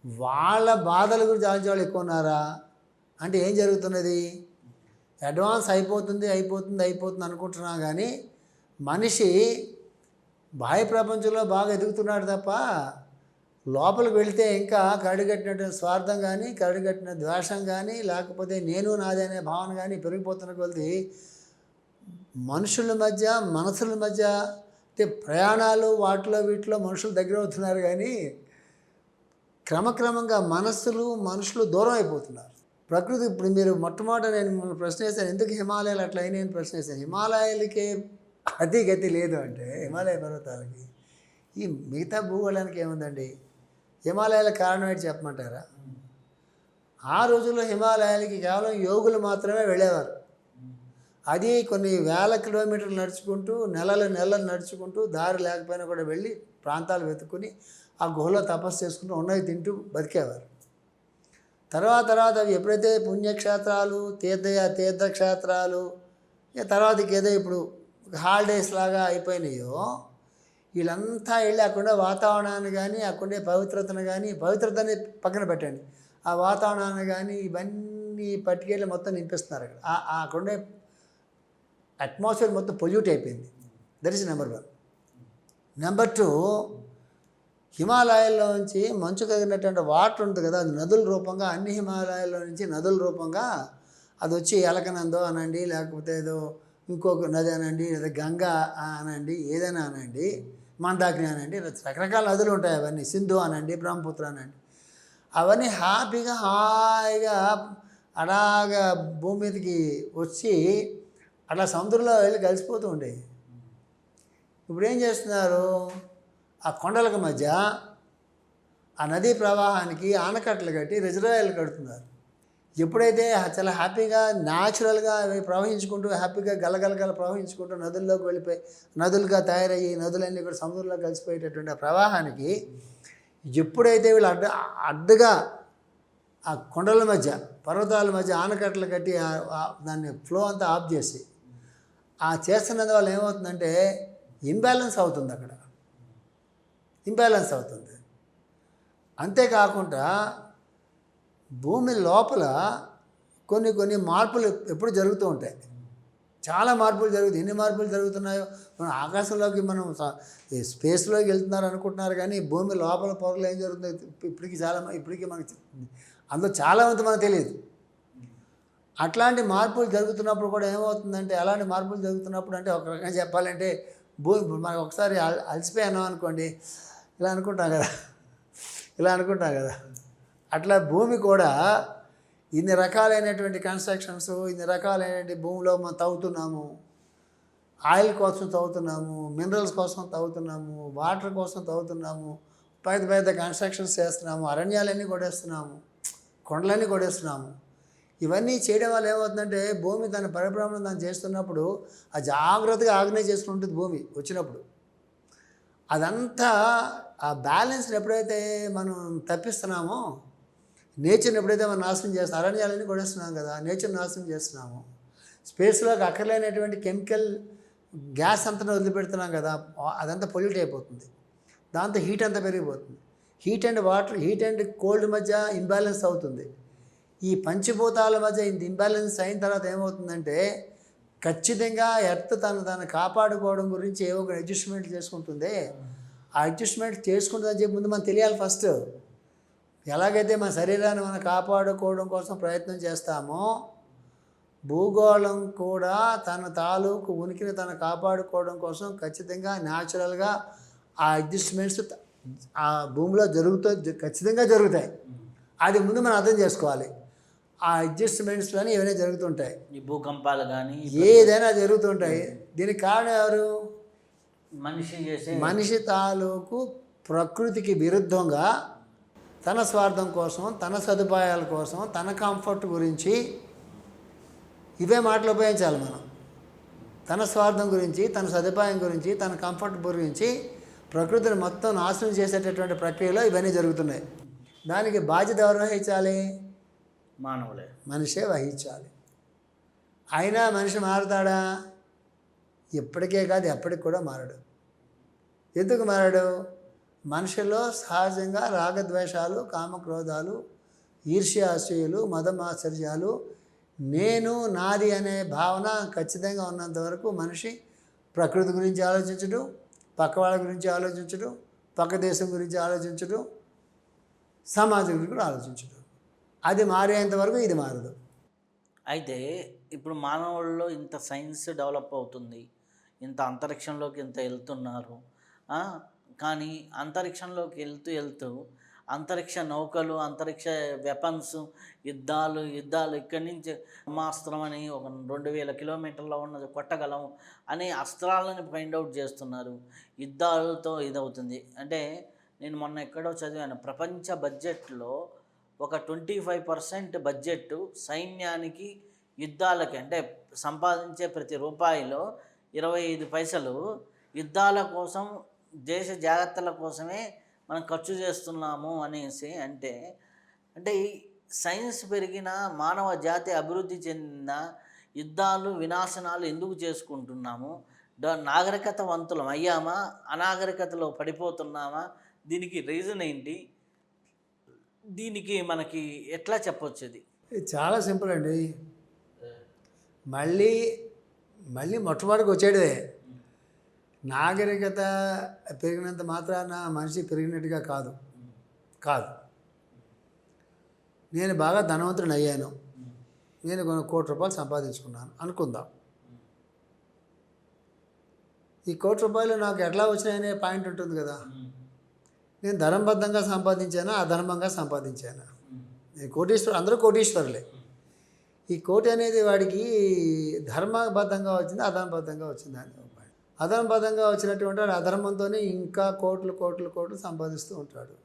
వాళ్ళ బాధల గురించి ఆలోచించే వాళ్ళు ఎక్కువ ఉన్నారా? అంటే ఏం జరుగుతున్నది? అడ్వాన్స్ అయిపోతుంది అనుకుంటున్నా కానీ మనిషి బాహ్య ప్రపంచంలో బాగా ఎదుగుతున్నాడు తప్ప లోపలికి వెళితే ఇంకా కరడుగట్టినటువంటి స్వార్థం కానీ, కరడుగట్టిన ద్వేషం కానీ, లేకపోతే నేను నాది అనే భావన కానీ పెరిగిపోతున్న కొద్దీ మనుషుల మధ్య, మనసుల మధ్య అంటే ప్రయాణాలు వీటిలో మనుషులు దగ్గర అవుతున్నారు కానీ క్రమక్రమంగా మనుషులు దూరం అయిపోతున్నారు. ప్రకృతి ఇప్పుడు మీరు మొట్టమొదట నేను మిమ్మల్ని ప్రశ్న వేశాను, ఎందుకు హిమాలయాలు అట్లా అయినాయని ప్రశ్న వేశాను. హిమాలయాలకి గతి లేదు అంటే హిమాలయ పర్వతాలకి ఈ మిగతా భూగోళానికి ఏముందండి? హిమాలయాల కారణం ఏంటి చెప్పమంటారా? ఆ రోజుల్లో హిమాలయాలకి కేవలం యోగులు మాత్రమే వెళ్ళేవారు. అది కొన్ని వేల కిలోమీటర్లు నడుచుకుంటూ నెలలు నడుచుకుంటూ దారి లేకపోయినా కూడా వెళ్ళి ప్రాంతాలు వెతుక్కుని ఆ గుహలో తపస్సు చేసుకుంటూ ఉన్నవి తింటూ బతికేవారు. తర్వాత అవి ఎప్పుడైతే పుణ్యక్షేత్రాలు, తీర్థక్షేత్రాలు తర్వాతకి ఏదో ఇప్పుడు హాలిడేస్ లాగా అయిపోయినాయో వీళ్ళంతా వెళ్ళి అక్కడుండే వాతావరణాన్ని కానీ, అక్కడుండే పవిత్రతని పక్కన పెట్టండి, ఆ వాతావరణాన్ని కానీ ఇవన్నీ పట్టుకెళ్ళి మొత్తం నింపిస్తున్నారు. అక్కడుండే అట్మాస్ఫియర్ మొత్తం పొల్యూట్ అయిపోయింది. That is number 1. నెంబర్ 2, హిమాలయాల్లోంచి మంచు కదిలినటువంటి వాటర్ ఉంటుంది కదా, అది నదుల రూపంగా అన్ని హిమాలయాల్లో నుంచి నదుల రూపంగా అది వచ్చి ఎలకనందో అనండి, లేకపోతే ఏదో ఇంకొక నది అనండి, లేదా గంగా అనండి, ఏదైనా అనండి, మందాకిని అనండి, రకరకాల నదులు ఉంటాయి. అవన్నీ సింధు అనండి, బ్రహ్మపుత్ర అనండి, అవన్నీ హాయిగా అలాగా భూమి మీదకి వచ్చి అట్లా సముద్రంలో వెళ్ళి కలిసిపోతూ ఉండేవి. ఇప్పుడు ఏం చేస్తున్నారు, ఆ కొండలకు మధ్య ఆ నదీ ప్రవాహానికి ఆనకట్టలు కట్టి రిజర్వాయర్లు కడుతున్నారు. ఎప్పుడైతే చాలా హ్యాపీగా న్యాచురల్గా అవి ప్రవహించుకుంటూ హ్యాపీగా గలగలగల ప్రవహించుకుంటూ నదుల్లోకి వెళ్ళిపోయి నదులుగా తయారయ్యి నదులన్నీ కూడా సముద్రంలో కలిసిపోయేటటువంటి ఆ ప్రవాహానికి ఎప్పుడైతే వీళ్ళు అడ్డుగా ఆ కొండల మధ్య పర్వతాల మధ్య ఆనకట్టలు కట్టి దాన్ని ఫ్లో అంతా ఆఫ్ చేసి ఆ చేస్తున్నందువల్ల ఏమవుతుందంటే ఇంబ్యాలెన్స్ అవుతుంది, అక్కడ ఇంబ్యాలెన్స్ అవుతుంది. అంతేకాకుండా భూమి లోపల కొన్ని మార్పులు ఎప్పుడు జరుగుతూ ఉంటాయి, చాలా మార్పులు జరుగుతాయి. ఎన్ని మార్పులు జరుగుతున్నాయో మనం ఆకాశంలోకి మనం స్పేస్లోకి వెళ్తున్నారు అనుకుంటున్నారు, కానీ భూమి లోపల పొరలు ఏం జరుగుతుందో ఇప్పటికీ మనకి అందులో చాలామంది మనకు తెలియదు. అట్లాంటి మార్పులు జరుగుతున్నప్పుడు కూడా ఏమవుతుందంటే, అలాంటి మార్పులు జరుగుతున్నప్పుడు అంటే ఒక రకంగా చెప్పాలంటే భూమి మనకు ఒకసారి అలసిపోయాను అనుకోండి, ఇలా అనుకుంటాం కదా, అట్లా భూమి కూడా ఇన్ని రకాలైనటువంటి కన్స్ట్రక్షన్స్, ఇన్ని రకాలైనటువంటి భూమిలో మనం తవ్వుతున్నాము, ఆయిల్ కోసం తవ్వుతున్నాము, మినరల్స్ కోసం తవ్వుతున్నాము, వాటర్ కోసం తవ్వుతున్నాము, పెద్ద కన్స్ట్రక్షన్స్ చేస్తున్నాము, అరణ్యాలన్నీ కొట్టేస్తున్నాము, కొండలన్నీ కొట్టేస్తున్నాము. ఇవన్నీ చేయడం వల్ల ఏమవుతుందంటే భూమి తన పరిభ్రమణం దాన్ని చేస్తున్నప్పుడు ఆ జాగ్రత్తగా ఆర్గనైజ్ చేసుకుంటుంది భూమి వచ్చినప్పుడు. అదంతా ఆ బ్యాలెన్స్ని ఎప్పుడైతే మనం తప్పిస్తున్నామో, నేచర్ని ఎప్పుడైతే మనం నాశనం చేస్తున్నాం, అరణ్యాలన్నీ కొడేస్తున్నాం కదా, నేచర్ నాశనం చేస్తున్నాము, స్పేస్లోకి అక్కర్లేనటువంటి కెమికల్ గ్యాస్ అంతా వదిలిపెడుతున్నాం కదా, అదంతా పొల్యూట్ అయిపోతుంది. దాంతో హీట్ అంతా పెరిగిపోతుంది. Heat and water, heat and cold మధ్య ఇంబ్యాలెన్స్ అవుతుంది. ఈ పంచభూతాల మధ్య ఇంత ఇంబ్యాలెన్స్ అయిన తర్వాత ఏమవుతుందంటే ఖచ్చితంగా ఎర్త్ తను కాపాడుకోవడం గురించి ఏవో ఒక అడ్జస్ట్మెంట్ చేసుకుంటుంది. ఆ అడ్జస్ట్మెంట్ చేసుకుంటుందని చెప్పి ముందు మనం తెలియాలి ఫస్ట్. ఎలాగైతే మన శరీరాన్ని మనం కాపాడుకోవడం కోసం ప్రయత్నం చేస్తామో, భూగోళం కూడా తన తాలూకు ఉనికిని తను కాపాడుకోవడం కోసం ఖచ్చితంగా న్యాచురల్గా ఆ అడ్జస్ట్మెంట్స్ ఆ భూమిలో ఖచ్చితంగా జరుగుతాయి. అది ముందు మనం అర్థం చేసుకోవాలి. ఆ అడ్జస్ట్మెంట్స్లోనే ఏమైనా జరుగుతుంటాయి, ఈ భూకంపాలు కానీ ఏదైనా జరుగుతుంటాయి. దీనికి కారణం ఎవరు? మనిషి తాలూకు ప్రకృతికి విరుద్ధంగా తన స్వార్థం కోసం, తన సదుపాయాల కోసం, తన కంఫర్ట్ గురించి ఇవే మాటలు ఉపయోగించాలి మనం. తన స్వార్థం గురించి, తన సదుపాయం గురించి, తన కంఫర్ట్ గురించి ప్రకృతిని మొత్తం నాశనం చేసేటటువంటి ప్రక్రియలో ఇవన్నీ జరుగుతున్నాయి. దానికి బాధ్యత ఎవరు వహించాలి? మానవులే, మనిషే వహించాలి. అయినా మనిషి మారుతాడా? ఇప్పటికే కాదు, ఎప్పటికి కూడా మారడు. ఎందుకు మారడు? మనిషిలో సహజంగా రాగద్వేషాలు, కామక్రోధాలు, ఈర్ష్యాసూయలు, మదమాత్సర్యాలు, నేను నాది అనే భావన ఖచ్చితంగా ఉన్నంత వరకు మనిషి ప్రకృతి గురించి ఆలోచించడు, పక్క వాళ్ళ గురించి ఆలోచించడు, పక్క దేశం గురించి ఆలోచించడు, సమాజం గురించి కూడా ఆలోచించడు. అది మారేంత వరకు ఇది మారదు. అయితే ఇప్పుడు మానవుల్లో ఇంత సైన్స్ డెవలప్ అవుతుంది, ఇంత అంతరిక్షంలోకి ఇంత వెళ్తున్నారు, కానీ అంతరిక్షంలోకి వెళ్తూ అంతరిక్ష నౌకలు, అంతరిక్ష వెపన్స్, యుద్ధాలు ఇక్కడి నుంచి బ్రహ్మాస్త్రం అని ఒక 2000 కిలోమీటర్లో ఉన్నది కొట్టగలం అనే అస్త్రాలను ఫైండ్ అవుట్ చేస్తున్నారు. యుద్ధాలతో ఇదవుతుంది. అంటే నేను మొన్న ఎక్కడో చదివాను, ప్రపంచ బడ్జెట్లో ఒక 25% బడ్జెట్ సైన్యానికి, యుద్ధాలకి, అంటే సంపాదించే ప్రతి రూపాయిలో 25 పైసలు యుద్ధాల కోసం, దేశ జాగ్రత్తల కోసమే మనం ఖర్చు చేస్తున్నాము అనేసి. అంటే ఈ సైన్స్ పెరిగిన, మానవ జాతి అభివృద్ధి చెందిన, యుద్ధాలు వినాశనాలు ఎందుకు చేసుకుంటున్నాము? నాగరికతవంతులం అయ్యామా? అనాగరికతలో పడిపోతున్నామా? దీనికి రీజన్ ఏంటి? దీనికి మనకి ఎట్లా చెప్పొచ్చు? ఇది చాలా సింపుల్ అండి. మళ్ళీ మొట్టమొదటికి వచ్చేదే నాగరికత పెరిగినంత మాత్రాన మనిషి పెరిగినట్టుగా కాదు. కాదు. నేను బాగా ధనవంతుడిని అయ్యాను, నేను ₹1,00,00,000 సంపాదించుకున్నాను అనుకుందాం. ఈ ₹1,00,00,000 నాకు ఎట్లా వచ్చినాయనే పాయింట్ ఉంటుంది కదా. నేను ధర్మబద్ధంగా సంపాదించానా, అధర్మంగా సంపాదించానా? నేను కోటీశ్వరు, అందరూ కోటీశ్వరులే. ఈ కోటి అనేది వాడికి ధర్మబద్ధంగా వచ్చింది, అధర్మబద్ధంగా వచ్చింది అని ఒక పాయింట్. అధర్మబద్ధంగా వచ్చినటువంటి వాడు అధర్మంతోనే ఇంకా కోట్లు సంపాదిస్తూ ఉంటాడు.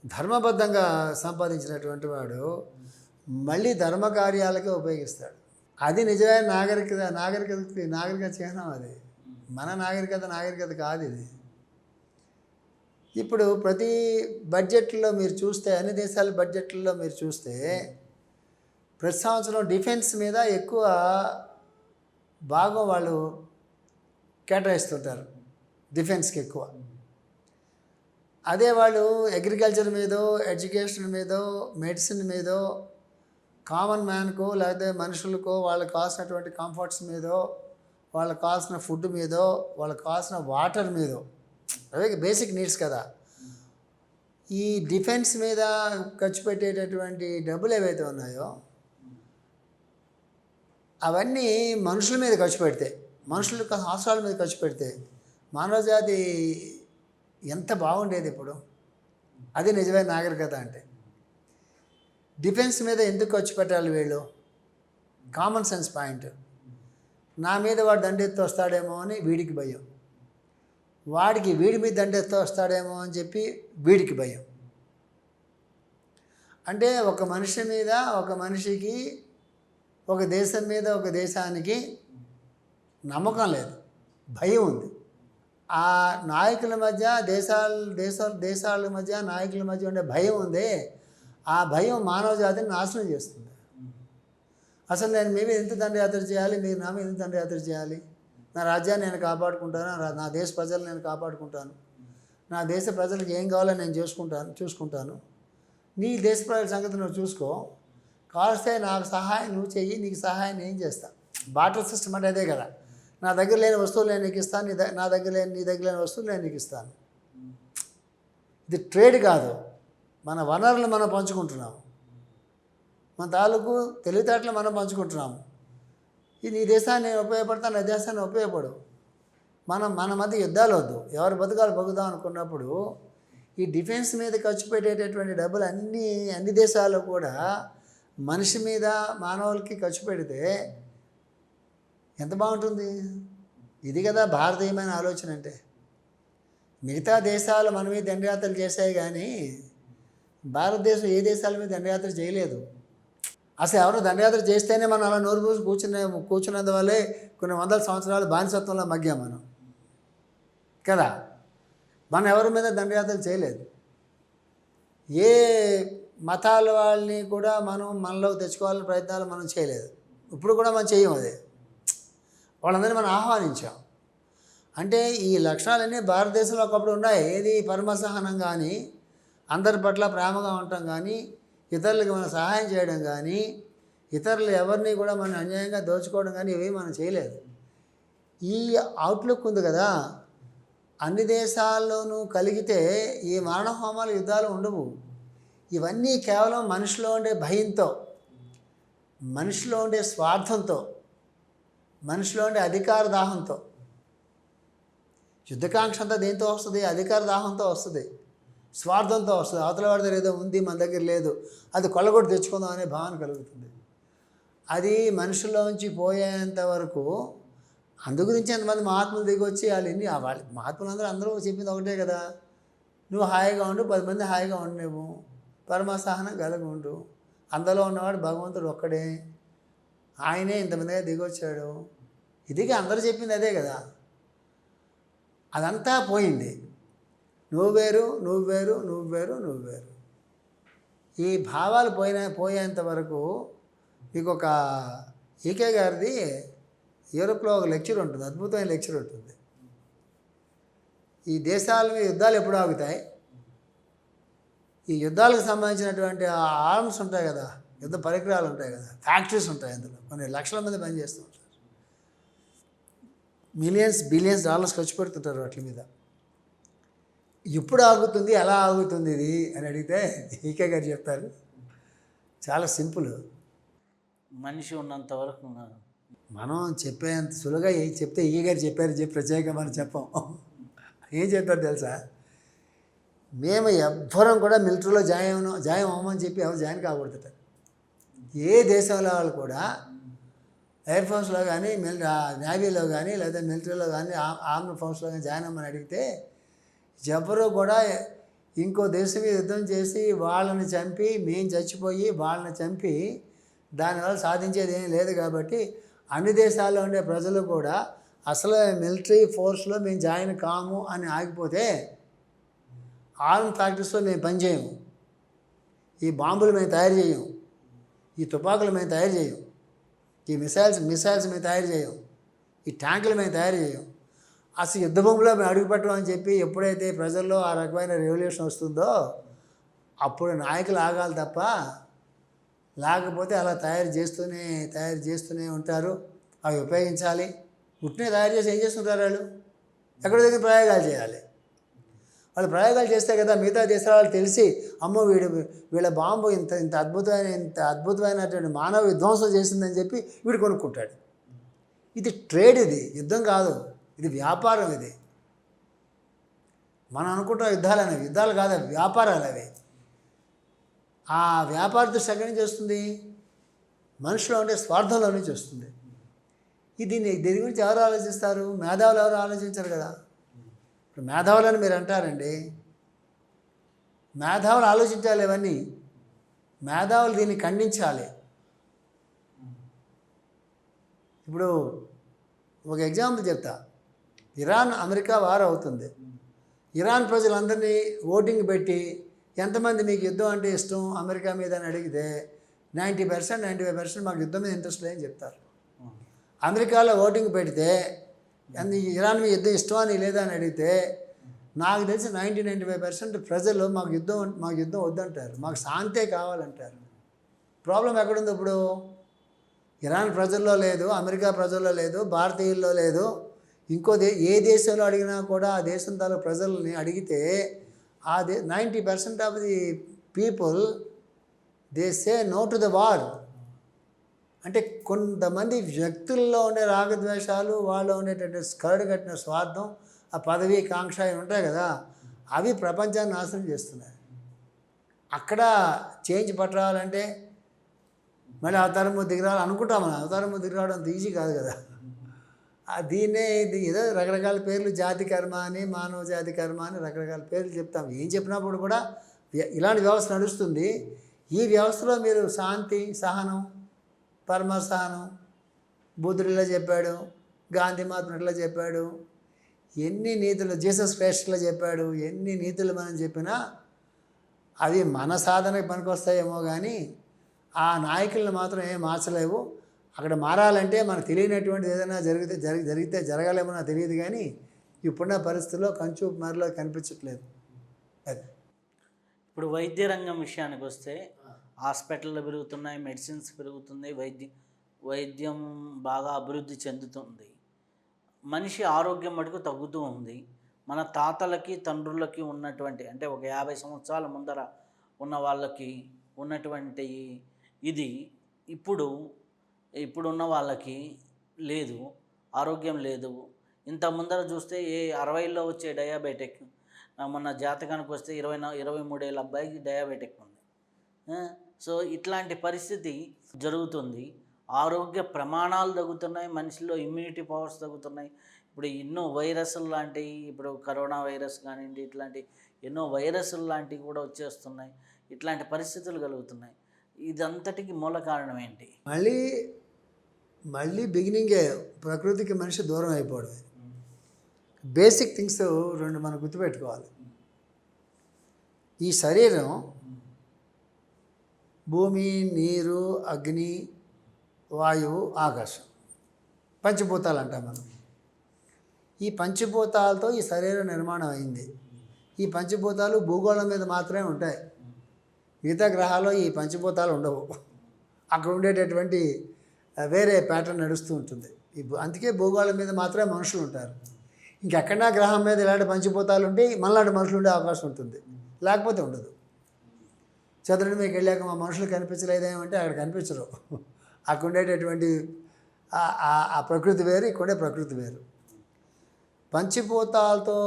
ధర్మబద్ధంగా సంపాదించినటువంటి వాడు మళ్ళీ ధర్మ కార్యాలకే ఉపయోగిస్తాడు. అది నిజమైన నాగరికత చిహ్నం. అది మన నాగరికత కాదు ఇది. ఇప్పుడు ప్రతి బడ్జెట్లో మీరు చూస్తే, అన్ని దేశాల బడ్జెట్లలో మీరు చూస్తే ప్రతి సంవత్సరం డిఫెన్స్ మీద ఎక్కువ భాగం వాళ్ళు కేటాయిస్తుంటారు, డిఫెన్స్కి ఎక్కువ. అదే వాళ్ళు అగ్రికల్చర్ మీదో, ఎడ్యుకేషన్ మీదో, మెడిసిన్ మీదో, కామన్ మ్యాన్కో లేకపోతే మనుషులకో వాళ్ళకి కావాల్సినటువంటి కంఫర్ట్స్ మీదో, వాళ్ళకి కావాల్సిన ఫుడ్ మీదో, వాళ్ళకి కావాల్సిన వాటర్ మీదో, అవే బేసిక్ నీడ్స్ కదా. ఈ డిఫెన్స్ మీద ఖర్చు పెట్టేటటువంటి డబ్బులు ఏవైతే ఉన్నాయో అవన్నీ మనుషుల మీద ఖర్చు పెడితే, మనుషుల అవసరాల మీద ఖర్చు పెడితే మానవజాతి ఎంత బాగుండేది ఇప్పుడు. అది నిజమైన నాగరికత అంటే. డిఫెన్స్ మీద ఎందుకు ఖర్చు పెట్టాలి వీళ్ళు? Common sense point. నా మీద వాడు దండెత్తి వస్తాడేమో అని వీడికి భయం, వాడికి వీడి మీద దండెత్తి వస్తాడేమో అని చెప్పి వీడికి భయం. అంటే ఒక మనిషి మీద, ఒక మనిషికి, ఒక దేశం మీద, ఒక దేశానికి నమ్మకం లేదు, భయం ఉంది. ఆ నాయకుల మధ్య, దేశాల మధ్య, నాయకుల మధ్య ఉండే భయం ఉంది. ఆ భయం మానవ జాతిని నాశనం చేస్తుంది. అసలు నేను మీ మీద ఎంత దండయాత్ర చేయాలి, మీరు నా మీద ఎంత దండయాత్ర చేయాలి? నా రాజ్యాన్ని నేను కాపాడుకుంటాను, నా దేశ ప్రజలు నేను కాపాడుకుంటాను, నా దేశ ప్రజలకు ఏం కావాలో నేను చూసుకుంటాను. నీ దేశ ప్రజల సంగతి నువ్వు చూసుకో, కావలిస్తే నాకు సహాయం నువ్వు చెయ్యి, నీకు సహాయం నేను చేస్తాను. బాటర్ సిస్టమ్ అంటే అదే కదా. నా దగ్గర లేని వస్తువులు నేను నీకు ఇస్తాను, నీ దగ్గర లేని వస్తువులు నేను నీకు ఇస్తాను. ఇది ట్రేడ్ కాదు, మన వనరులు మనం పంచుకుంటున్నాము, మన తాలూకు తెలివితేటలు మనం పంచుకుంటున్నాము. ఇది నీ దేశాన్ని నేను ఉపయోగపడతాను, నా దేశాన్ని ఉపయోగపడు. మన మధ్య యుద్ధాలు వద్దు, ఎవరి బతుకాలు బతుకుదాం అనుకున్నప్పుడు ఈ డిఫెన్స్ మీద ఖర్చు పెట్టేటటువంటి డబ్బులు అన్ని దేశాలు కూడా మనిషి మీద, మానవులకి ఖర్చు పెడితే ఎంత బాగుంటుంది. ఇది కదా భారతీయమైన ఆలోచన అంటే. మిగతా దేశాలు మన మీద దండయాత్రలు చేశాయి కానీ భారతదేశం ఏ దేశాల మీద దండయాత్ర చేయలేదు. అసలు ఎవరు దండయాత్ర చేస్తేనే మనం అలా నోరు పూసి కూర్చున్నందువల్లే కొన్ని వందల సంవత్సరాలు బానిసత్వంలో మగ్గాం మనం కదా. మనం ఎవరి మీద దండయాత్రలు చేయలేదు. ఏ మతాల వాళ్ళని కూడా మనలో తెచ్చుకోవాలని ప్రయత్నాలు మనం చేయలేదు, ఇప్పుడు కూడా మనం చేయం. అదే వాళ్ళందరినీ మనం ఆహ్వానించాం. అంటే ఈ లక్షణాలన్నీ భారతదేశంలో ఒకప్పుడు ఉన్నాయి. ఏది పరమసహనం కానీ, అందరి పట్ల ప్రేమగా ఉండటం కానీ, ఇతరులకు మనం సహాయం చేయడం కానీ, ఇతరులు ఎవరిని కూడా మనం అన్యాయంగా దోచుకోవడం కానీ ఇవి మనం చేయలేదు. ఈ అవుట్లుక్ ఉంది కదా. అన్ని దేశాల్లోనూ కలిగితే ఈ మరణ హోమాలు, యుద్ధాలు ఉండవు. ఇవన్నీ కేవలం మనిషిలో ఉండే భయంతో, మనిషిలో ఉండే స్వార్థంతో, మనిషిలో ఉండే అధికార దాహంతో. యుద్ధకాంక్ష అంతా దేంతో వస్తుంది? అధికార దాహంతో వస్తుంది, స్వార్థంతో వస్తుంది. అవతల వాడి దగ్గర ఏదో ఉంది, మన దగ్గర లేదు, అది కొల్లగొట్టి తెచ్చుకుందాం అనే భావన కలుగుతుంది. అది మనుషుల్లోంచి పోయేంత వరకు. అందు గురించి ఎంతమంది మహాత్ములు దిగొచ్చి వాళ్ళ మహాత్ములందరూ అందరూ చెప్పింది ఒకటే కదా, నువ్వు హాయిగా ఉండు, 10 మంది హాయిగా ఉండలేవు, పరమసహనం కలిగి ఉండు, అందులో ఉన్నవాడు భగవంతుడు ఒక్కడే, ఆయనే ఇంతమందిగా దిగొచ్చాడు. ఇదిగా అందరూ చెప్పింది అదే కదా. అదంతా పోయింది. నువ్వు వేరు, నువ్వు వేరు, నువ్వు వేరు, నువ్వు వేరు. ఈ భావాలు పోయేంత వరకు మీకు ఒక ఈకే గారిది యూరోప్లో ఒక లెక్చర్ ఉంటుంది, అద్భుతమైన లెక్చర్ ఉంటుంది. ఈ దేశాల మీద యుద్ధాలు ఎప్పుడు ఆగుతాయి? ఈ యుద్ధాలకు సంబంధించినటువంటి ఆర్మ్స్ ఉంటాయి కదా, యుద్ధ పరికరాలు ఉంటాయి కదా, ఫ్యాక్టరీస్ ఉంటాయి, అందులో కొన్ని లక్షల మంది పనిచేస్తూ ఉంటారు. మిలియన్స్ బిలియన్స్ డాలర్స్ ఖర్చు పెడుతుంటారు వాటి మీద. ఎప్పుడు ఆగుతుంది, ఎలా ఆగుతుంది ఇది అని అడిగితే ఈకే గారు చెప్తారు, చాలా సింపుల్. మనిషి ఉన్నంత వరకు మనం చెప్పేంత సులువుగా ఏం చెప్తే ఈకే గారు చెప్పారు చెప్పి ప్రత్యేకంగా మనం చెప్పం. ఏం చెప్తారు తెలుసా, మేము ఎవ్వరం కూడా మిలిటరీలో జాయిన్ అవ్వమని చెప్పి ఎవరు జాయిన్ కాకూడదట. ఏ దేశంలో వాళ్ళు కూడా ఎయిర్ ఫోర్స్లో కానీ నేవీలో కానీ లేదా మిలిటరీలో కానీ ఆర్మీ ఫోర్స్లో కానీ జాయిన్ అవ్వమని అడిగితే ఎవరు కూడా ఇంకో దేశం మీద యుద్ధం చేసి వాళ్ళని చంపి మేము చచ్చిపోయి వాళ్ళని చంపి దానివల్ల సాధించేది ఏం లేదు కాబట్టి అన్ని దేశాల్లో ఉండే ప్రజలు కూడా అసలు మిలిటరీ ఫోర్స్లో మేము జాయిన్ కాము అని ఆగిపోతే ఆర్మ్ ఫ్యాక్టరీస్లో మేము పనిచేయము, ఈ బాంబులు మేము తయారు చేయము, ఈ తుపాకులు మేము తయారు చేయము, ఈ మిసైల్స్ మేము తయారు చేయం, ఈ ట్యాంకులు మేము తయారు చేయం, అసలు యుద్ధ భూమిలో మేము అడుగుపెట్టమని చెప్పి ఎప్పుడైతే ప్రజల్లో ఆ రకమైన రెవల్యూషన్ వస్తుందో అప్పుడు నాయకులు ఆగాలి తప్ప, లేకపోతే అలా తయారు చేస్తూనే ఉంటారు. అవి ఉపయోగించాలి. ఉట్టినే తయారు చేసి ఏం చేస్తుంటారు వాళ్ళు, ఎక్కడ దగ్గర ప్రయోగాలు చేయాలి. వాళ్ళు ప్రయోగాలు చేస్తే కదా మిగతా దేశాల వాళ్ళు తెలిసి అమ్మో వీళ్ళ బాంబు ఇంత అద్భుతమైనటువంటి మానవ విధ్వంసం చేసిందని చెప్పి వీడు కొనుక్కుంటాడు. ఇది ట్రేడ్, ఇది యుద్ధం కాదు, ఇది వ్యాపారం. ఇది మనం అనుకుంటాం యుద్ధాలు కాదు, అవి వ్యాపారాలు. అవి ఆ వ్యాపార దృష్టి ఎక్కడి నుంచి వస్తుంది, మనిషిలో ఉండే స్వార్థంలో నుంచి వస్తుంది. దీని గురించి ఎవరు ఆలోచిస్తారు, మేధావులు ఎవరు ఆలోచించరు కదా. ఇప్పుడు మేధావులని మీరు అంటారండి, మేధావులు ఆలోచించాలి ఇవన్నీ, మేధావులు దీన్ని ఖండించాలి. ఇప్పుడు ఒక ఎగ్జాంపుల్ చెప్తా, ఇరాన్ అమెరికా వార్ అవుతుంది. ఇరాన్ ప్రజలందరినీ ఓటింగ్ పెట్టి ఎంతమంది మీకు యుద్ధం అంటే ఇష్టం అమెరికా మీద అని అడిగితే 90% 95% మాకు యుద్ధం మీద ఇంట్రెస్ట్ లేదని చెప్తారు. అమెరికాలో ఓటింగ్ పెడితే ఇరాన్ మీద యుద్ధం ఇష్టం అని లేదా అని అడిగితే నాకు తెలిసి 90-95% ప్రజలు మాకు యుద్ధం వద్దంటారు, మాకు శాంతే కావాలంటారు. ప్రాబ్లం ఎక్కడుంది ఇప్పుడు, ఇరాన్ ప్రజల్లో లేదు, అమెరికా ప్రజల్లో లేదు, భారతీయుల్లో లేదు. ఏ దేశంలో అడిగినా కూడా ఆ దేశం తాలూకు ప్రజల్ని అడిగితే 90% of the people they say no to the war. అంటే కొంతమంది వ్యక్తుల్లో ఉండే రాగద్వేషాలు, వాళ్ళు ఉండేటటువంటి స్కర్డ్ కట్టిన స్వార్థం, ఆ పదవి కాంక్ష ఉంటాయి కదా, అవి ప్రపంచాన్ని నాశనం చేస్తున్నాయి. అక్కడ చేంజ్ పట్టరావాలంటే మళ్ళీ అవతారం దిగిరావాలి అనుకుంటాం. మనం అవతారం దిగిరావడం అంత ఈజీ కాదు కదా. దీన్నే ఇది ఏదో రకరకాల పేర్లు, జాతి కర్మ అని, మానవ జాతి కర్మ అని రకరకాల పేర్లు చెప్తాం. ఏం చెప్పినప్పుడు కూడా ఇలాంటి వ్యవస్థ నడుస్తుంది. ఈ వ్యవస్థలో మీరు శాంతి, సహనం, పరమసహనం, బుద్ధుడు ఇలా చెప్పాడు, గాంధీ మహాత్ముడు ఇట్లా చెప్పాడు, ఎన్ని నీతులు జీసస్ క్రైస్ట్లో చెప్పాడు, ఎన్ని నీతులు మనం చెప్పినా అవి మన సాధనకి పనికొస్తాయేమో కానీ ఆ నాయకులను మాత్రం ఏం మార్చలేవు. అక్కడ మారాలంటే మనకు తెలియనటువంటిది ఏదైనా జరిగితే జరగాలేమో నాకు తెలియదు కానీ ఇప్పుడున్న పరిస్థితుల్లో కంచు మరిలో కనిపించట్లేదు. అది ఇప్పుడు వైద్య రంగం విషయానికి వస్తే హాస్పిటళ్ళు పెరుగుతున్నాయి, మెడిసిన్స్ పెరుగుతుంది, వైద్యం బాగా అభివృద్ధి చెందుతుంది. మనిషి ఆరోగ్యం మటుకు తగ్గుతూ ఉంది. మన తాతలకి తండ్రులకి ఉన్నటువంటి, అంటే ఒక 50 సంవత్సరాల ముందర ఉన్న వాళ్ళకి ఉన్నటువంటి ఇది ఇప్పుడున్న వాళ్ళకి లేదు, ఆరోగ్యం లేదు. ఇంత ముందర చూస్తే 60లో వచ్చే డయాబెటిక్, మన జాతకానికి వస్తే 23 ఏళ్ళ అబ్బాయికి డయాబెటిక్ ఉంది. సో ఇట్లాంటి పరిస్థితి జరుగుతుంది. ఆరోగ్య ప్రమాణాలు తగ్గుతున్నాయి, మనిషిలో ఇమ్యూనిటీ పవర్స్ తగ్గుతున్నాయి. ఇప్పుడు ఎన్నో వైరస్లు లాంటివి, ఇప్పుడు కరోనా వైరస్ కానివ్వండి, ఇట్లాంటి ఎన్నో వైరస్లు లాంటివి కూడా వచ్చేస్తున్నాయి. ఇట్లాంటి పరిస్థితులు కలుగుతున్నాయి. ఇదంతటికి మూల కారణం ఏంటి? మళ్ళీ బిగినింగే ప్రకృతికి మనిషి దూరం అయిపోవడం. బేసిక్ థింగ్స్ రెండు మనం గుర్తుపెట్టుకోవాలి. ఈ శరీరం భూమి, నీరు, అగ్ని, వాయువు, ఆకాశం, పంచభూతాలు అంటాం మనం. ఈ పంచభూతాలతో ఈ శరీరం నిర్మాణం అయింది. ఈ పంచభూతాలు భూగోళం మీద మాత్రమే ఉంటాయి. మిగతా గ్రహాల్లో ఈ పంచభూతాలు ఉండవు. అక్కడ ఉండేటటువంటి వేరే ప్యాటర్న్ నడుస్తూ ఉంటుంది. అందుకే భూగోళం మీద మాత్రమే మనుషులు ఉంటారు. ఇంకెక్కడన్నా గ్రహం మీద ఇలాంటి పంచిపోతాలు ఉంటే మనలాంటి మనుషులు ఉండే అవకాశం ఉంటుంది, లేకపోతే ఉండదు. చంద్రుడి మీకు వెళ్ళాక మా మనుషులు కనిపించలేదేమంటే అక్కడ కనిపించరు. అక్కడ ఉండేటటువంటి ఆ ప్రకృతి వేరు, ఇక్కడ ప్రకృతి వేరు. పంచభూతాలతో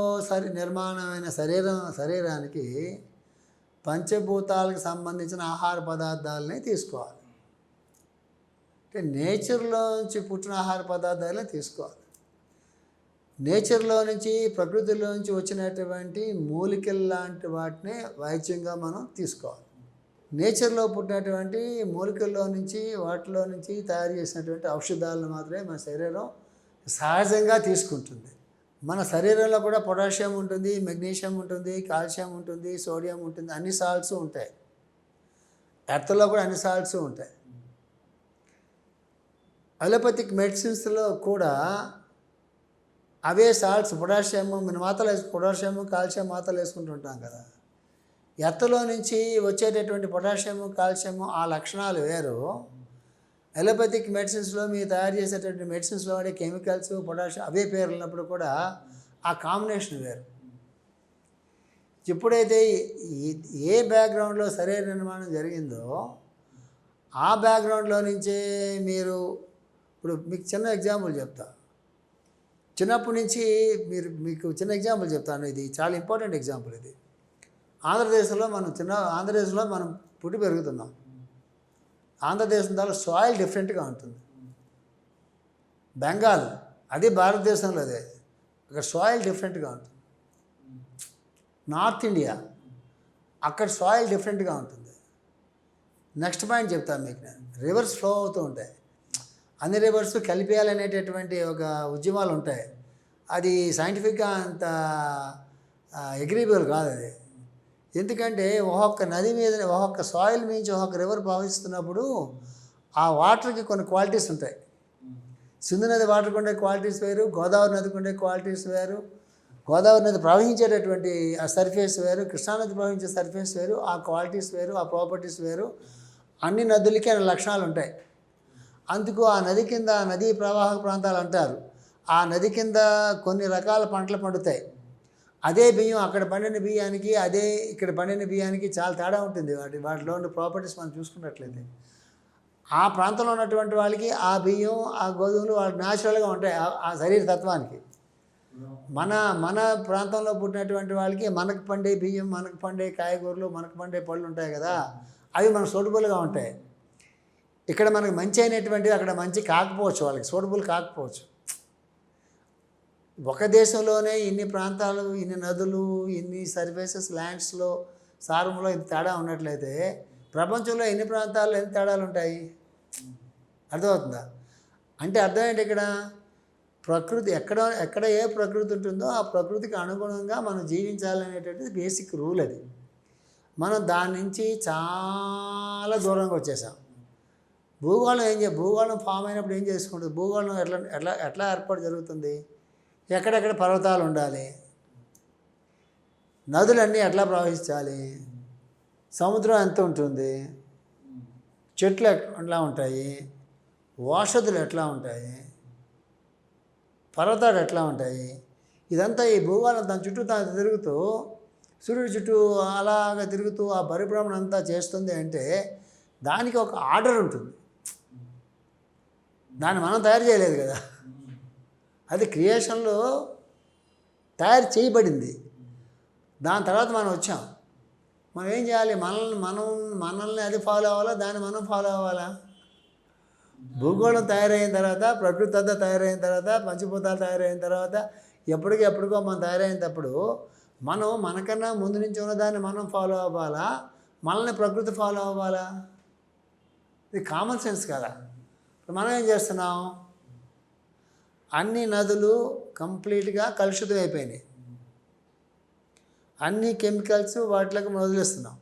నిర్మాణమైన శరీరానికి పంచభూతాలకు సంబంధించిన ఆహార పదార్థాలని తీసుకోవాలి. అంటే నేచర్లో నుంచి పుట్టిన ఆహార పదార్థాలని తీసుకోవాలి. నేచర్లో నుంచి, ప్రకృతిలో నుంచి వచ్చినటువంటి మూలికలు లాంటి వాటిని వైద్యంగా మనం తీసుకోవాలి. నేచర్లో పుట్టినటువంటి మూలికల్లో నుంచి, వాటిలో నుంచి తయారు చేసినటువంటి ఔషధాలను మాత్రమే మన శరీరం సహజంగా తీసుకుంటుంది. మన శరీరంలో కూడా పొటాషియం ఉంటుంది, మెగ్నీషియం ఉంటుంది, కాల్షియం ఉంటుంది, సోడియం ఉంటుంది, అన్ని సాల్ట్స్ ఉంటాయి. ఎర్త్లో కూడా అన్ని సాల్ట్స్ ఉంటాయి. అలోపతిక్ మెడిసిన్స్లో కూడా అవే సాల్ట్స్, పొటాషియము, మన మాత్రలు పొటాషియము, కాల్షియం మాత్రలు వేసుకుంటుంటాం కదా. ఎర్త్లో నుంచి వచ్చేటటువంటి పొటాషియము, కాల్షియము ఆ లక్షణాలు వేరు. అలోపతిక్ మెడిసిన్స్లో మీరు తయారు చేసేటటువంటి మెడిసిన్స్లో వాడే కెమికల్స్, పొటాషియం అవే పేర్లు ఉన్నప్పుడు కూడా ఆ కాంబినేషన్ వేరు. ఎప్పుడైతే ఏ బ్యాక్గ్రౌండ్లో శరీర నిర్మాణం జరిగిందో ఆ బ్యాక్గ్రౌండ్లో నుంచే మీరు, ఇప్పుడు మీకు చిన్న ఎగ్జాంపుల్ చెప్తా. చిన్నప్పటి నుంచి మీకు చిన్న ఎగ్జాంపుల్ చెప్తాను. ఇది చాలా ఇంపార్టెంట్ ఎగ్జాంపుల్. ఇది ఆంధ్రదేశంలో మనం పుట్టి పెరుగుతున్నాం. ఆంధ్రదేశం దాని సాయిల్ డిఫరెంట్గా ఉంటుంది. బెంగాల్ అది భారతదేశంలో అదే, అక్కడ సాయిల్ డిఫరెంట్గా ఉంటుంది. నార్త్ ఇండియా అక్కడ సాయిల్ డిఫరెంట్గా ఉంటుంది. నెక్స్ట్ పాయింట్ చెప్తాను మీకు. నేను రివర్స్ ఫ్లో అవుతూ ఉంటాయి. అన్ని రివర్స్ కలిపేయాలనేటటువంటి ఒక ఉద్యమాలు ఉంటాయి. అది సైంటిఫిక్గా అంత అగ్రీబుల్ కాదు అది. ఎందుకంటే ఒక్కొక్క నది మీద, ఒక్కొక్క సాయిల్ నుంచి ఒక్కొక్క రివర్ ప్రవహిస్తున్నప్పుడు ఆ వాటర్కి కొన్ని క్వాలిటీస్ ఉంటాయి. సింధు నది వాటర్కి ఉండే క్వాలిటీస్ వేరు, గోదావరి నదికి ఉండే క్వాలిటీస్ వేరు, గోదావరి నది ప్రవహించేటటువంటి ఆ సర్ఫేస్ వేరు, కృష్ణానది ప్రవహించే సర్ఫేస్ వేరు, ఆ క్వాలిటీస్ వేరు, ఆ ప్రాపర్టీస్ వేరు. అన్ని నదులకి అన్ని లక్షణాలు ఉంటాయి. అందుకు ఆ నది కింద, నదీ ప్రవాహక ప్రాంతాలు అంటారు. ఆ నది కింద కొన్ని రకాల పంటలు పండుతాయి. అదే బియ్యం అక్కడ పండిన బియ్యానికి, అదే ఇక్కడ పండిన బియ్యానికి చాలా తేడా ఉంటుంది. వాటిలో ఉన్న ప్రాపర్టీస్ మనం చూసుకున్నట్లయితే ఆ ప్రాంతంలో ఉన్నటువంటి వాళ్ళకి ఆ బియ్యం, ఆ గోధుమలు వాళ్ళకి న్యాచురల్గా ఉంటాయి ఆ శరీర తత్వానికి. మన ప్రాంతంలో పుట్టినటువంటి వాళ్ళకి మనకు పండే బియ్యం, మనకు పండే కాయగూరలు, మనకు పండే పళ్ళు ఉంటాయి కదా, అవి మనకు సూటబుల్గా ఉంటాయి. ఇక్కడ మనకు మంచి అయినటువంటివి అక్కడ మంచి కాకపోవచ్చు, వాళ్ళకి సూటబుల్ కాకపోవచ్చు. ఒక దేశంలోనే ఇన్ని ప్రాంతాలు, ఇన్ని నదులు, ఇన్ని సర్ఫేసెస్, ల్యాండ్స్లో, సారంలో ఇంత తేడా ఉన్నట్లయితే ప్రపంచంలో ఎన్ని ప్రాంతాల్లో ఎన్ని తేడాలు ఉంటాయి? అర్థమవుతుందా? అంటే అర్థం ఏంటి? ఇక్కడ ప్రకృతి ఎక్కడ ఏ ప్రకృతి ఉంటుందో ఆ ప్రకృతికి అనుగుణంగా మనం జీవించాలనేటువంటిది బేసిక్ రూల్. అది మనం దాని నుంచి చాలా దూరంగా వచ్చేసాం. భూగోళం ఫామ్ అయినప్పుడు ఏం చేసుకుంటుంది? భూగోళం ఎట్లా ఏర్పాటు జరుగుతుంది? ఎక్కడెక్కడ పర్వతాలు ఉండాలి, నదులన్నీ ఎట్లా ప్రవహించాలి, సముద్రం ఎంత ఉంటుంది, చెట్లు ఎట్లా ఉంటాయి, ఓషధులు ఎట్లా ఉంటాయి, పర్వతాలు ఎట్లా ఉంటాయి, ఇదంతా ఈ భూగోళం దాని చుట్టూ తాను తిరుగుతూ, సూర్యుడి చుట్టూ అలాగ తిరుగుతూ ఆ పరిభ్రమణ అంతా చేస్తుంది. అంటే దానికి ఒక ఆర్డర్ ఉంటుంది. దాన్ని మనం తయారు చేయలేదు కదా, అది క్రియేషన్లో తయారు చేయబడింది. దాని తర్వాత మనం వచ్చాం. మనం ఏం చేయాలి? మనల్ని అది ఫాలో అవ్వాలా, దాన్ని మనం ఫాలో అవ్వాలా? భూగోళం తయారైన తర్వాత, ప్రకృతి అంతా తయారైన తర్వాత, పంచభూతాలు తయారైన తర్వాత, ఎప్పటికో మనం తయారైనప్పుడు మనం మనకన్నా ముందు నుంచి ఉన్నదాన్ని మనం ఫాలో అవ్వాలా, మనల్ని ప్రకృతి ఫాలో అవ్వాలా? ఇది కామన్ సెన్స్ కదా. మనం ఏం చేస్తున్నాం? అన్ని నదులు కంప్లీట్గా కలుషితం అయిపోయినాయి. అన్ని కెమికల్స్ వాటిలోకి మనం వదిలేస్తున్నాం.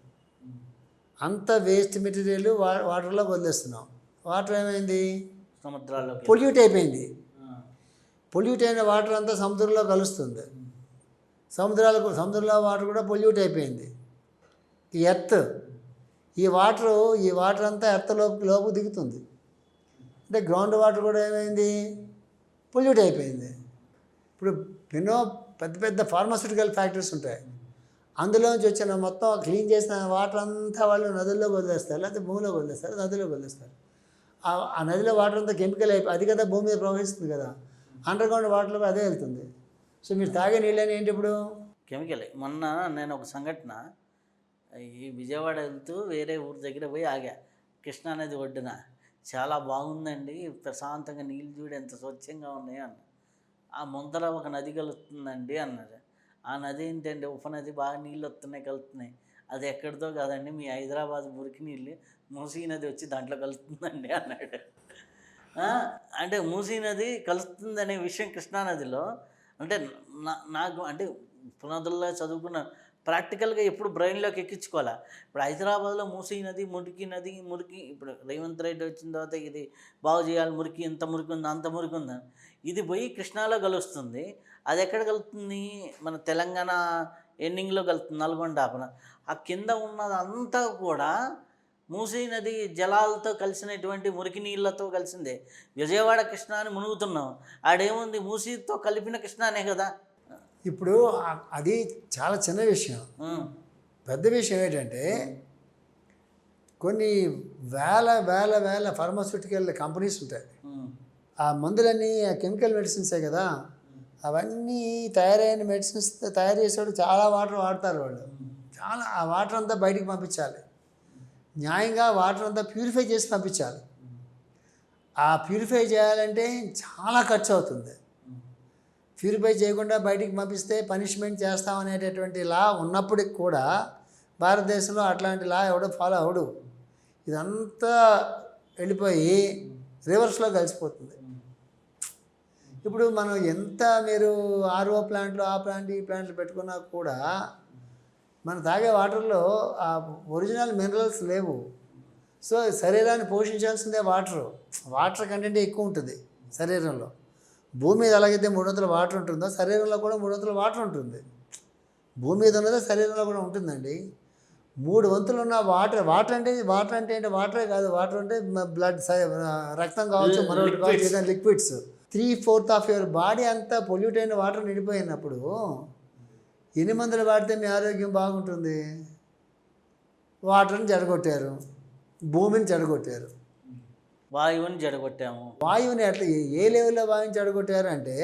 అంత వేస్ట్ మెటీరియల్ వాటర్లోకి వదిలేస్తున్నాం. వాటర్ ఏమైంది? సముద్రాల్లో పొల్యూట్ అయిపోయింది. పొల్యూట్ అయిన వాటర్ అంతా సముద్రంలో కలుస్తుంది. సముద్రంలో వాటర్ కూడా పొల్యూట్ అయిపోయింది. ఈ వాటర్ అంతా ఎర్త్ లోపు దిగుతుంది. అంటే గ్రౌండ్ వాటర్ కూడా ఏమైంది? పొల్యూట్ అయిపోయింది. ఇప్పుడు ఎన్నో పెద్ద పెద్ద ఫార్మాస్యూటికల్ ఫ్యాక్టరీస్ ఉంటాయి. అందులోంచి వచ్చిన మొత్తం క్లీన్ చేసిన వాటర్ అంతా వాళ్ళు నదుల్లోకి వదిలేస్తారు, లేకపోతే భూమిలోకి వదిలేస్తారు, నదిలోకి వదిలేస్తారు. ఆ నదిలో వాటర్ అంతా కెమికల్ అయిపోయి అది కదా భూమి మీద ప్రవహిస్తుంది కదా, అండర్గ్రౌండ్ వాటర్లో అదే వెళ్తుంది. సో మీరు తాగే నీళ్ళని ఏంటి ఇప్పుడు కెమికల్. మొన్న నేను ఒక సంఘటన, ఈ విజయవాడ వెళ్తూ వేరే ఊరి దగ్గర పోయి ఆగా, కృష్ణానది ఒడ్డున. చాలా బాగుందండి, ప్రశాంతంగా నీళ్ళు చూడు ఎంత స్వచ్ఛంగా ఉన్నాయి అన్న. ఆ ముందర ఒక నది కలుస్తుందండి అన్నారు. ఆ నది ఏంటండి, ఉపనది, బాగా నీళ్ళు వస్తున్నాయి, కలుస్తున్నాయి. అది ఎక్కడితో కాదండి, మీ హైదరాబాద్ మురికి నీళ్ళు మూసీ నది వచ్చి దాంట్లో కలుస్తుందండి అన్నాడు. అంటే మూసీ నది కలుస్తుందనే విషయం కృష్ణానదిలో, అంటే నాకు అంటే పునాదుల్లో చదువుకున్న ప్రాక్టికల్గా ఎప్పుడు బ్రెయిన్లోకి ఎక్కించుకోవాలా. ఇప్పుడు హైదరాబాద్లో మూసీ నది, మురికి ఇప్పుడు రేవంత్ రెడ్డి వచ్చిన తర్వాత ఇది బాగు చేయాలి, మురికి ఇంత మురికి ఉంది, అంత మురికి ఉంది, ఇది పోయి కృష్ణాలో కలుస్తుంది. అది ఎక్కడ కలుస్తుంది, మన తెలంగాణ ఎండింగ్లో కలుస్తుంది, నల్గొండ ఆపన. ఆ కింద ఉన్నదంతా కూడా మూసీ నది జలాలతో కలిసినటువంటి మురికి నీళ్ళతో కలిసిందే. విజయవాడ కృష్ణ అని మునుగుతున్నాం, ఆడేముంది మూసీతో కలిపిన కృష్ణానే కదా. ఇప్పుడు అది చాలా చిన్న విషయం. పెద్ద విషయం ఏంటంటే కొన్ని వేల వేల వేల ఫార్మాస్యూటికల్ కంపెనీస్ ఉంటాయి. ఆ మందులన్నీ కెమికల్ మెడిసిన్సే కదా. అవన్నీ తయారైన మెడిసిన్స్ తయారు చేసేవాడు చాలా వాటర్ వాడతారు వాళ్ళు. చాలా ఆ వాటర్ అంతా బయటికి పంపించాలి, న్యాయంగా వాటర్ అంతా ప్యూరిఫై చేసి పంపించాలి. ఆ ప్యూరిఫై చేయాలంటే చాలా ఖర్చు అవుతుంది. ప్యూరిఫై చేయకుండా బయటికి పంపిస్తే పనిష్మెంట్ చేస్తామనేటటువంటి లా ఉన్నప్పటికి కూడా భారతదేశంలో అట్లాంటి లా ఎవడో ఫాలో అవడు. ఇదంతా వెళ్ళిపోయి రివర్స్లో కలిసిపోతుంది. ఇప్పుడు మనం ఎంత మీరు ఆర్ఓ ప్లాంట్లు, ఆ ప్లాంట్, ఈ ప్లాంట్లు పెట్టుకున్నా కూడా మనం తాగే వాటర్లో ఆ ఒరిజినల్ మినరల్స్ లేవు. సో శరీరాన్ని పోషించాల్సిందే వాటర్ కంటెంట్ ఎక్కువ ఉంటుంది శరీరంలో. భూమి మీద ఎలాగైతే 300 వాటర్ ఉంటుందో శరీరంలో కూడా 300 వాటర్ ఉంటుంది. భూమి మీద ఉన్నదో శరీరంలో కూడా ఉంటుందండి. 3 వంతులు ఉన్న వాటర్ అంటే ఏంటి, వాటరే కాదు. వాటర్ అంటే బ్లడ్, రక్తం కావచ్చు, మరొకటి కావచ్చు, ఏదైనా లిక్విడ్స్. 3/4 ఆఫ్ యువర్ బాడీ అంతా పొల్యూట్ అయిన వాటర్ నిండిపోయినప్పుడు ఎన్ని మందులు వాడితే మీ ఆరోగ్యం బాగుంటుంది? వాటర్ని జడగొట్టారు, భూమిని జడగొట్టారు, వాయువుని జడగొట్టాము. వాయువుని అట్లా ఏ లెవెల్లో వాయువుని జడగొట్టారు అంటే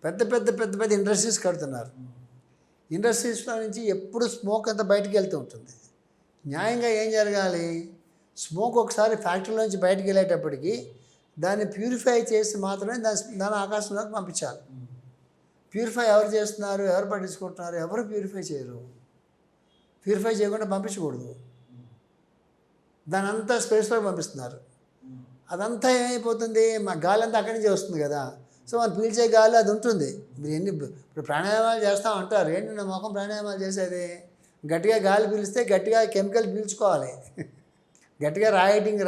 పెద్ద పెద్ద పెద్ద పెద్ద ఇండస్ట్రీస్ కడుతున్నారు. ఇండస్ట్రీస్లో నుంచి ఎప్పుడు స్మోక్ అంతా బయటికి వెళ్తూ ఉంటుంది. న్యాయంగా ఏం జరగాలి, స్మోక్ ఒకసారి ఫ్యాక్టరీలోంచి బయటికి వెళ్ళేటప్పటికి దాన్ని ప్యూరిఫై చేసి మాత్రమే దాని ఆకాశంలోకి పంపించాలి. ప్యూరిఫై ఎవరు చేస్తున్నారు, ఎవరు పట్టించుకుంటున్నారు? ఎవరు ప్యూరిఫై చేయరు. ప్యూరిఫై చేయకుండా పంపించకూడదు. దాని అంతా స్పేస్లోకి పంపిస్తున్నారు. అదంతా ఏమైపోతుంది, మా గాలి అంతా అక్కడి నుంచి వస్తుంది కదా. సో మనం పీల్చే గాలి అది ఉంటుంది. మీరు ఇప్పుడు ప్రాణాయామాలు చేస్తాం అంటారు. ఏంటి నా మొఖం ప్రాణాయామాలు చేసేది? గట్టిగా గాలి పీలిస్తే గట్టిగా కెమికల్ పీల్చుకోవాలి. గట్టిగా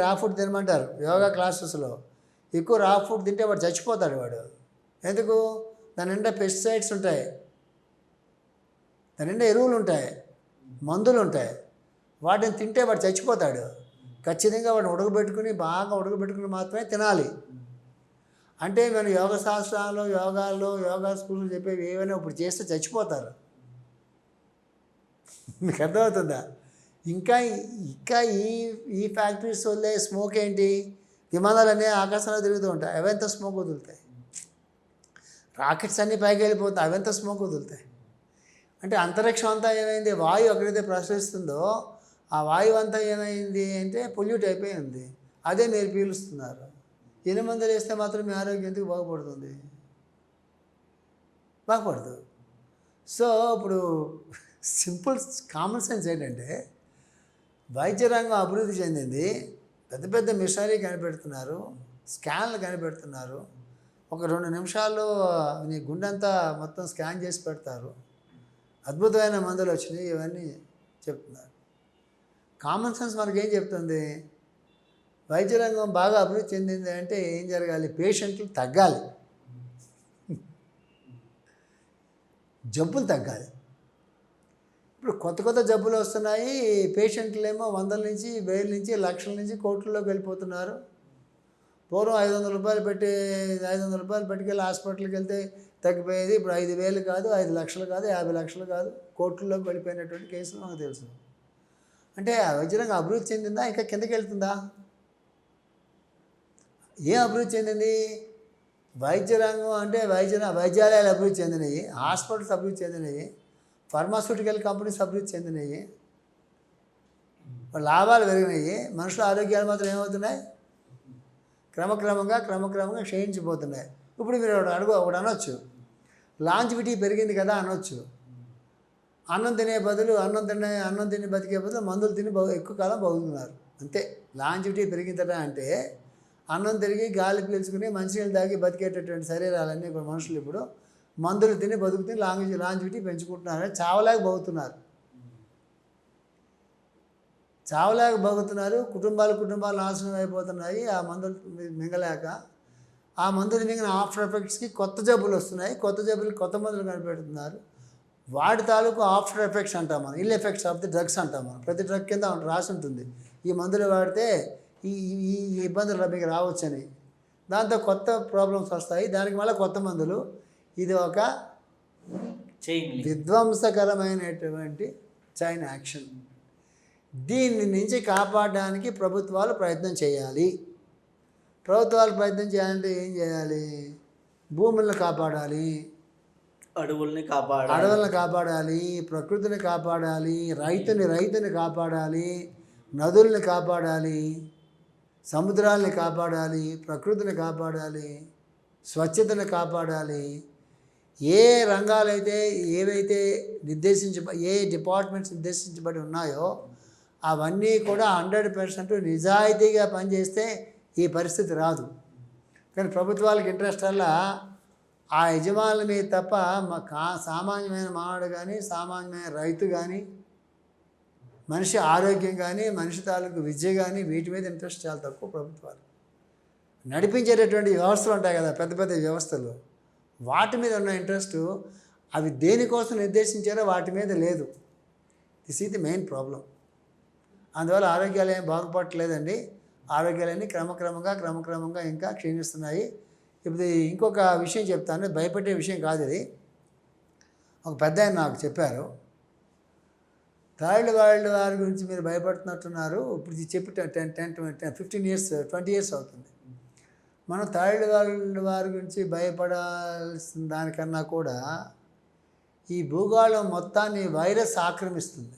రా ఫుడ్ తినమంటారు యోగా క్లాసెస్లో. ఎక్కువ రా ఫుడ్ తింటే వాడు చచ్చిపోతాడు. వాడు ఎందుకు? దాని నిండా పెస్టిసైడ్స్ ఉంటాయి, దాని నిండా ఎరువులు ఉంటాయి, మందులు ఉంటాయి. వాటిని తింటే వాడు చచ్చిపోతాడు. ఖచ్చితంగా వాడిని బాగా ఉడకబెట్టుకుని మాత్రమే తినాలి. అంటే మనం యోగ శాస్త్రాలు, యోగా స్కూళ్ళు చెప్పేవి ఏవైనా ఇప్పుడు చేస్తే చచ్చిపోతారు. మీకు అర్థమవుతుందా? ఇంకా ఈ ఫ్యాక్టరీస్ వల్లే స్మోక్ ఏంటి, విమానాలన్నీ ఆకాశంలో తిరుగుతూ ఉంటాయి, అవెంత స్మోక్ వదులుతాయి. రాకెట్స్ అన్నీ పైకి వెళ్ళిపోతాయి, అవెంత స్మోక్ వదులుతాయి. అంటే అంతరిక్షం అంతా ఏమైంది, వాయువు ఎక్కడైతే ప్రసరిస్తుందో ఆ వాయువు అంతా ఏమైంది అంటే పొల్యూట్ అయిపోయింది. అదే మీరు పీలుస్తున్నారు. ఎన్ని మందులు వేస్తే మాత్రం మీ ఆరోగ్యం ఎందుకు బాగుపడుతుంది? బాగుపడదు. సో ఇప్పుడు సింపుల్ కామన్ సెన్స్ ఏంటంటే వైద్య రంగం అభివృద్ధి చెందింది. పెద్ద పెద్ద మిషనరీ కనిపెడుతున్నారు, స్కాన్లు కనిపెడుతున్నారు. ఒక 2 నిమిషాల్లో నీ గుండెంతా మొత్తం స్కాన్ చేసి పెడతారు. అద్భుతమైన మందులు వచ్చినాయి, ఇవన్నీ చెప్తున్నారు. కామన్ సెన్స్ మనకేం చెప్తుంది? వైద్య రంగం బాగా అభివృద్ధి చెందింది అంటే ఏం జరగాలి? పేషెంట్లు తగ్గాలి, జబ్బులు తగ్గాలి. ఇప్పుడు కొత్త జబ్బులు వస్తున్నాయి. పేషెంట్లు ఏమో 100 నుంచి 1000 నుంచి లక్షల నుంచి కోట్లలోకి వెళ్ళిపోతున్నారు. పూర్వం 500 రూపాయలు పెట్టి 500 రూపాయలు పెట్టుకెళ్ళి హాస్పిటల్కి వెళ్తే తగ్గిపోయేది. ఇప్పుడు 5,000 కాదు, 5 లక్షలు కాదు, 50 లక్షలు కాదు, కోట్లలోకి వెళ్ళిపోయినటువంటి కేసులు మనకు తెలుసు. అంటే ఆ వైద్యరంగం అభివృద్ధి చెందిందా, ఇంకా కిందకి వెళ్తుందా? ఏం అభివృద్ధి చెందింది? వైద్యరంగం అంటే వైద్యాలయాలు అభివృద్ధి చెందినవి, హాస్పిటల్స్ అభివృద్ధి చెందినవి, ఫార్మాస్యూటికల్ కంపెనీస్ అభివృద్ధి చెందినవి, లాభాలు పెరిగినాయి. మనుషుల ఆరోగ్యాలు మాత్రం ఏమవుతున్నాయి? క్రమక్రమంగా క్షీణించిపోతున్నాయి. ఇప్పుడు మీరు ఒకటి అనొచ్చు, లాంజివిటీ పెరిగింది కదా అనొచ్చు. అన్నం తిని బతికే బదులు మందులు తిని ఎక్కువ కాలం బతుకుతున్నారు అంతే. లాంజివిటీ పెరిగిందట అంటే అన్నం తిరిగి గాలి పీల్చుకుని మంచినీళ్ళు తాగి బతికేటటువంటి శరీరాలన్నీ ఇప్పుడు మనుషులు ఇప్పుడు మందులు తిని బతుకుని లాంజివిటీ పెంచుకుంటున్నారు. చావలేక బతుకుతున్నారు. కుటుంబాలు నాశనం అయిపోతున్నాయి ఆ మందులు మింగలేక. ఆ మందులు మింగిన ఆఫ్టర్ ఎఫెక్ట్స్కి కొత్త జబ్బులు వస్తున్నాయి. కొత్త జబ్బులకి కొత్త మందులు కనిపెడుతున్నారు. వాటి తాలూకు ఆఫ్టర్ ఎఫెక్ట్స్ అంటాం మనం, ill effects of the drugs అంటాం మనం. ప్రతి డ్రగ్ కింద రాసి ఉంటుంది ఈ మందులు వాడితే ఈ ఇబ్బందులు మీకు రావచ్చని. దాంతో కొత్త ప్రాబ్లమ్స్ వస్తాయి, దానికి మళ్ళీ కొత్త మందులు. ఇది ఒక విధ్వంసకరమైనటువంటి చైన్ యాక్షన్. దీని నుంచి కాపాడడానికి ప్రభుత్వాలు ప్రయత్నం చేయాలి. ప్రయత్నం చేయాలంటే ఏం చేయాలి? భూములను కాపాడాలి, అడవుల్ని కాపాడాలి, ప్రకృతిని కాపాడాలి, రైతుని కాపాడాలి, నదుల్ని కాపాడాలి, సముద్రాలని కాపాడాలి, ప్రకృతిని కాపాడాలి, స్వచ్ఛతను కాపాడాలి. ఏ రంగాలైతే ఏవైతే ఏ డిపార్ట్మెంట్స్ నిర్దేశించబడి ఉన్నాయో అవన్నీ కూడా 100% నిజాయితీగా పనిచేస్తే ఈ పరిస్థితి రాదు. కానీ ప్రభుత్వాలకు ఇంట్రెస్ట్ వల్ల ఆ యజమానుల మీద తప్ప సామాన్యమైన మానవుడు కానీ, సామాన్యమైన రైతు కానీ, మనిషి ఆరోగ్యం కానీ, మనిషి తాలూకు విద్య కానీ వీటి మీద ఇంట్రెస్ట్ చాలా తక్కువ. ప్రభుత్వాలు నడిపించేటటువంటి వ్యవస్థలు ఉంటాయి కదా, పెద్ద పెద్ద వ్యవస్థలు, వాటి మీద ఉన్న ఇంట్రెస్ట్ అవి దేనికోసం నిర్దేశించారో వాటి మీద లేదు. This is the main problem. అందువల్ల ఆరోగ్యాలు ఏం బాగుపడట్లేదండి. ఆరోగ్యాలన్నీ క్రమక్రమంగా ఇంకా క్షీణిస్తున్నాయి. ఇప్పుడు ఇంకొక విషయం చెప్తాను, భయపెట్టే విషయం కాదు ఇది. ఒక పెద్ద ఆయన నాకు చెప్పారు, థర్డ్ వరల్డ్ వార్ గురించి మీరు భయపడుతున్నట్టున్నారు. ఇప్పుడు ఇది చెప్పి 20 ఇయర్స్ అవుతుంది. మనం థర్డ్ వరల్డ్ వార్ గురించి భయపడాల్సిన దానికన్నా కూడా ఈ భూగోళం మొత్తాన్ని వైరస్ ఆక్రమిస్తుంది.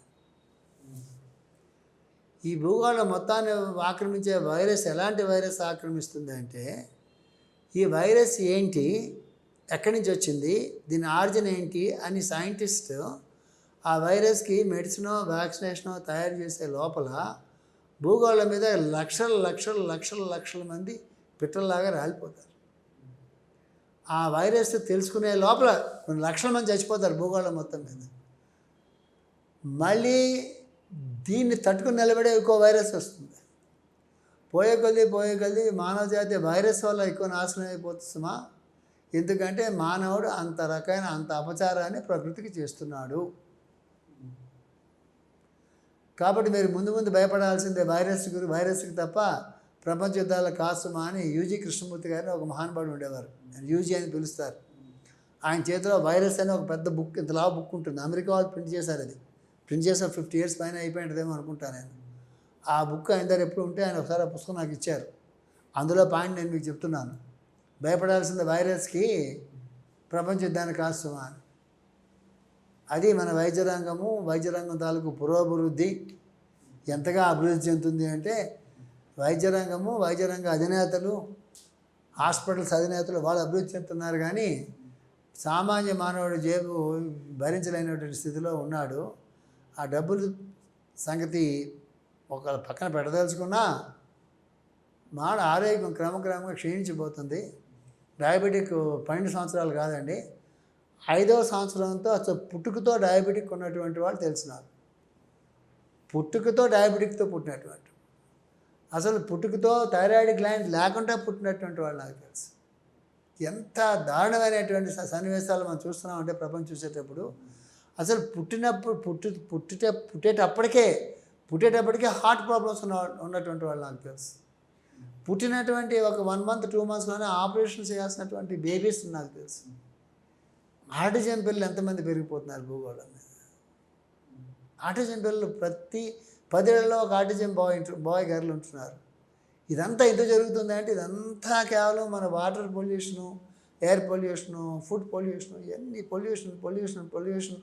ఈ భూగోళం మొత్తాన్ని ఆక్రమించే వైరస్ ఎలాంటి వైరస్ ఆక్రమిస్తుంది అంటే, ఈ వైరస్ ఏంటి, ఎక్కడి నుంచి వచ్చింది, దీని ఆరిజిన్ ఏంటి అని సైంటిస్ట్ ఆ వైరస్కి మెడిసినో వ్యాక్సినేషనో తయారు చేసే లోపల భూగోళం మీద లక్షల మంది పిట్టల్లాగా రాలిపోతారు. ఆ వైరస్ తెలుసుకునే లోపల కొన్ని లక్షల మంది చచ్చిపోతారు భూగోళం మొత్తం మీద. మళ్ళీ దీన్ని తట్టుకుని నిలబడే ఎక్కువ వైరస్ వస్తుంది. పోయే కొద్దీ మానవ జాతి వైరస్ వల్ల ఎక్కువ నాశనం అయిపోతుందా? ఎందుకంటే మానవుడు అంత అపచారాన్ని ప్రకృతికి చేస్తున్నాడు. కాబట్టి మీరు ముందు భయపడాల్సిందే వైరస్కి తప్ప ప్రపంచ యుద్ధాల కాసుమా అని యూజీ కృష్ణమూర్తి గారిని ఒక మహానుభావుడు ఉండేవారు, యూజీ అని పిలుస్తారు. ఆయన చేతిలో వైరస్ అని ఒక పెద్ద బుక్, ఇంతలా బుక్ ఉంటుంది. అమెరికా వాళ్ళు ప్రింట్ చేశారు. అది ప్రింట్ చేసిన 50 years పైన అయిపోయింటుందేమో అనుకుంటాను నేను. ఆ బుక్ ఆయన దగ్గర ఎప్పుడు ఉంటే ఆయన ఒకసారి ఆ పుస్తకం నాకు ఇచ్చారు. అందులో పాయింట్ నేను మీకు చెప్తున్నాను. భయపడాల్సిన వైరస్కి ప్రపంచ యుద్ధాన్ని కాస్తుమా అని. అది మన వైద్యరంగం తాలూకు పురోభివృద్ధి ఎంతగా అభివృద్ధి చెందుతుంది అంటే, వైద్యరంగ అధినేతలు, హాస్పిటల్స్ అధినేతలు వాళ్ళు అభివృద్ధి చెందుతున్నారు. కానీ సామాన్య మానవుడు జేబు భరించలేనటువంటి స్థితిలో ఉన్నాడు. ఆ డబ్బులు సంగతి ఒక పక్కన పెట్టదలుచుకున్నా మానవ ఆరోగ్యం క్రమక్రమంగా క్షీణించిపోతుంది. డయాబెటిక్ 12 సంవత్సరాలు కాదండి, 5వ సంవత్సరంతో అసలు పుట్టుకతో డయాబెటిక్ ఉన్నటువంటి వాళ్ళు తెలిసినారు. పుట్టుకతో డయాబెటిక్తో పుట్టినటువంటి, అసలు పుట్టుకతో థైరాయిడ్ గ్లాండ్ లేకుండా పుట్టినటువంటి వాళ్ళు నాకు తెలుసు. ఎంత దారుణమైనటువంటి సన్నివేశాలు మనం చూస్తున్నామంటే ప్రపంచం చూసేటప్పుడు, అసలు పుట్టేటప్పటికే హార్ట్ ప్రాబ్లమ్స్ ఉన్నటువంటి వాళ్ళు నాకు తెలుసు. పుట్టినటువంటి ఒక 1 మంత్ 2 మంత్స్లోనే ఆపరేషన్ చేయాల్సినటువంటి బేబీస్ నాకు తెలుసు. ఆటిజం పిల్లలు ఎంతమంది పెరిగిపోతున్నారు భూగోళం మీద. ఆటిజం పిల్లలు ప్రతి 10 ఏళ్లలో ఒక ఆటిజం బాయ్ గర్ల్ ఉంటున్నారు. ఇదంతా ఎందుకు జరుగుతుంది అంటే ఇదంతా కేవలం మన water pollution, air pollution, food pollution, ఇవన్నీ pollution,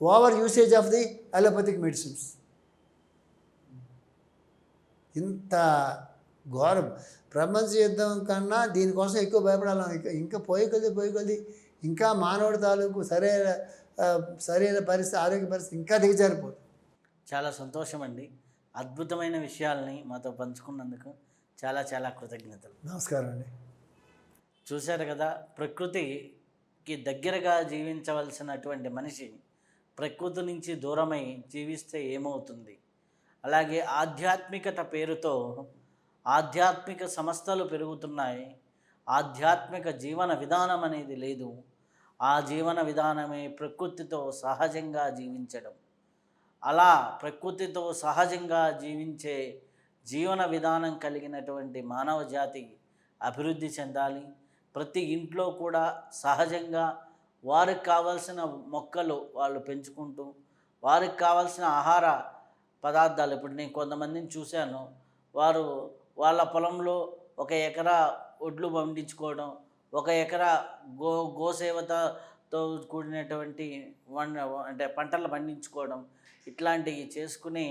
over usage of the allopathic medicines. ఇంత ఘోరం. ప్రపంచ యుద్ధం కన్నా దీనికోసం ఎక్కువ భయపడాలి. ఇంకా పోయి కొద్ది ఇంకా మానవుడి తాలూకు శరీర పరిస్థితి, ఆరోగ్య పరిస్థితి ఇంకా దిగజారిపోతుంది. చాలా సంతోషం అండి. అద్భుతమైన విషయాల్ని మాతో పంచుకున్నందుకు చాలా చాలా కృతజ్ఞతలు. నమస్కారం అండి. చూశారు కదా, ప్రకృతికి దగ్గరగా జీవించవలసినటువంటి మనిషి ప్రకృతి నుంచి దూరమై జీవిస్తే ఏమవుతుంది. అలాగే ఆధ్యాత్మికత పేరుతో ఆధ్యాత్మిక సంస్థలు పెరుగుతున్నాయి. ఆధ్యాత్మిక జీవన విధానం అనేది లేదు. ఆ జీవన విధానమే ప్రకృతితో సహజంగా జీవించడం. అలా ప్రకృతితో సహజంగా జీవించే జీవన విధానం కలిగినటువంటి మానవ జాతి అభివృద్ధి చెందాలి. ప్రతి ఇంట్లో కూడా సహజంగా వారికి కావాల్సిన మొక్కలు వాళ్ళు పెంచుకుంటూ, వారికి కావాల్సిన ఆహార పదార్థాలు, ఇప్పుడు నేను కొంతమందిని చూశాను, వారు వాళ్ళ పొలంలో 1 ఎకరా ఒడ్లు పండించుకోవడం, 1 ఎకరా గోసేవతో కూడినటువంటి అంటే పంటలు పండించుకోవడం, ఇట్లాంటివి చేసుకునే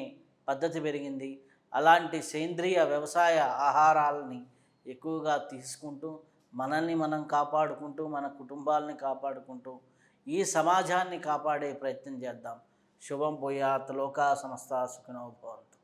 పద్ధతి పెరిగింది. అలాంటి సేంద్రియ వ్యవసాయ ఆహారాలని ఎక్కువగా తీసుకుంటూ మనల్ని మనం కాపాడుకుంటూ, మన కుటుంబాలని కాపాడుకుంటూ ఈ సమాజాన్ని కాపాడే ప్రయత్నం చేద్దాం. శుభం భూయాత్. లోకా సమస్తా సుఖినో భవంతు.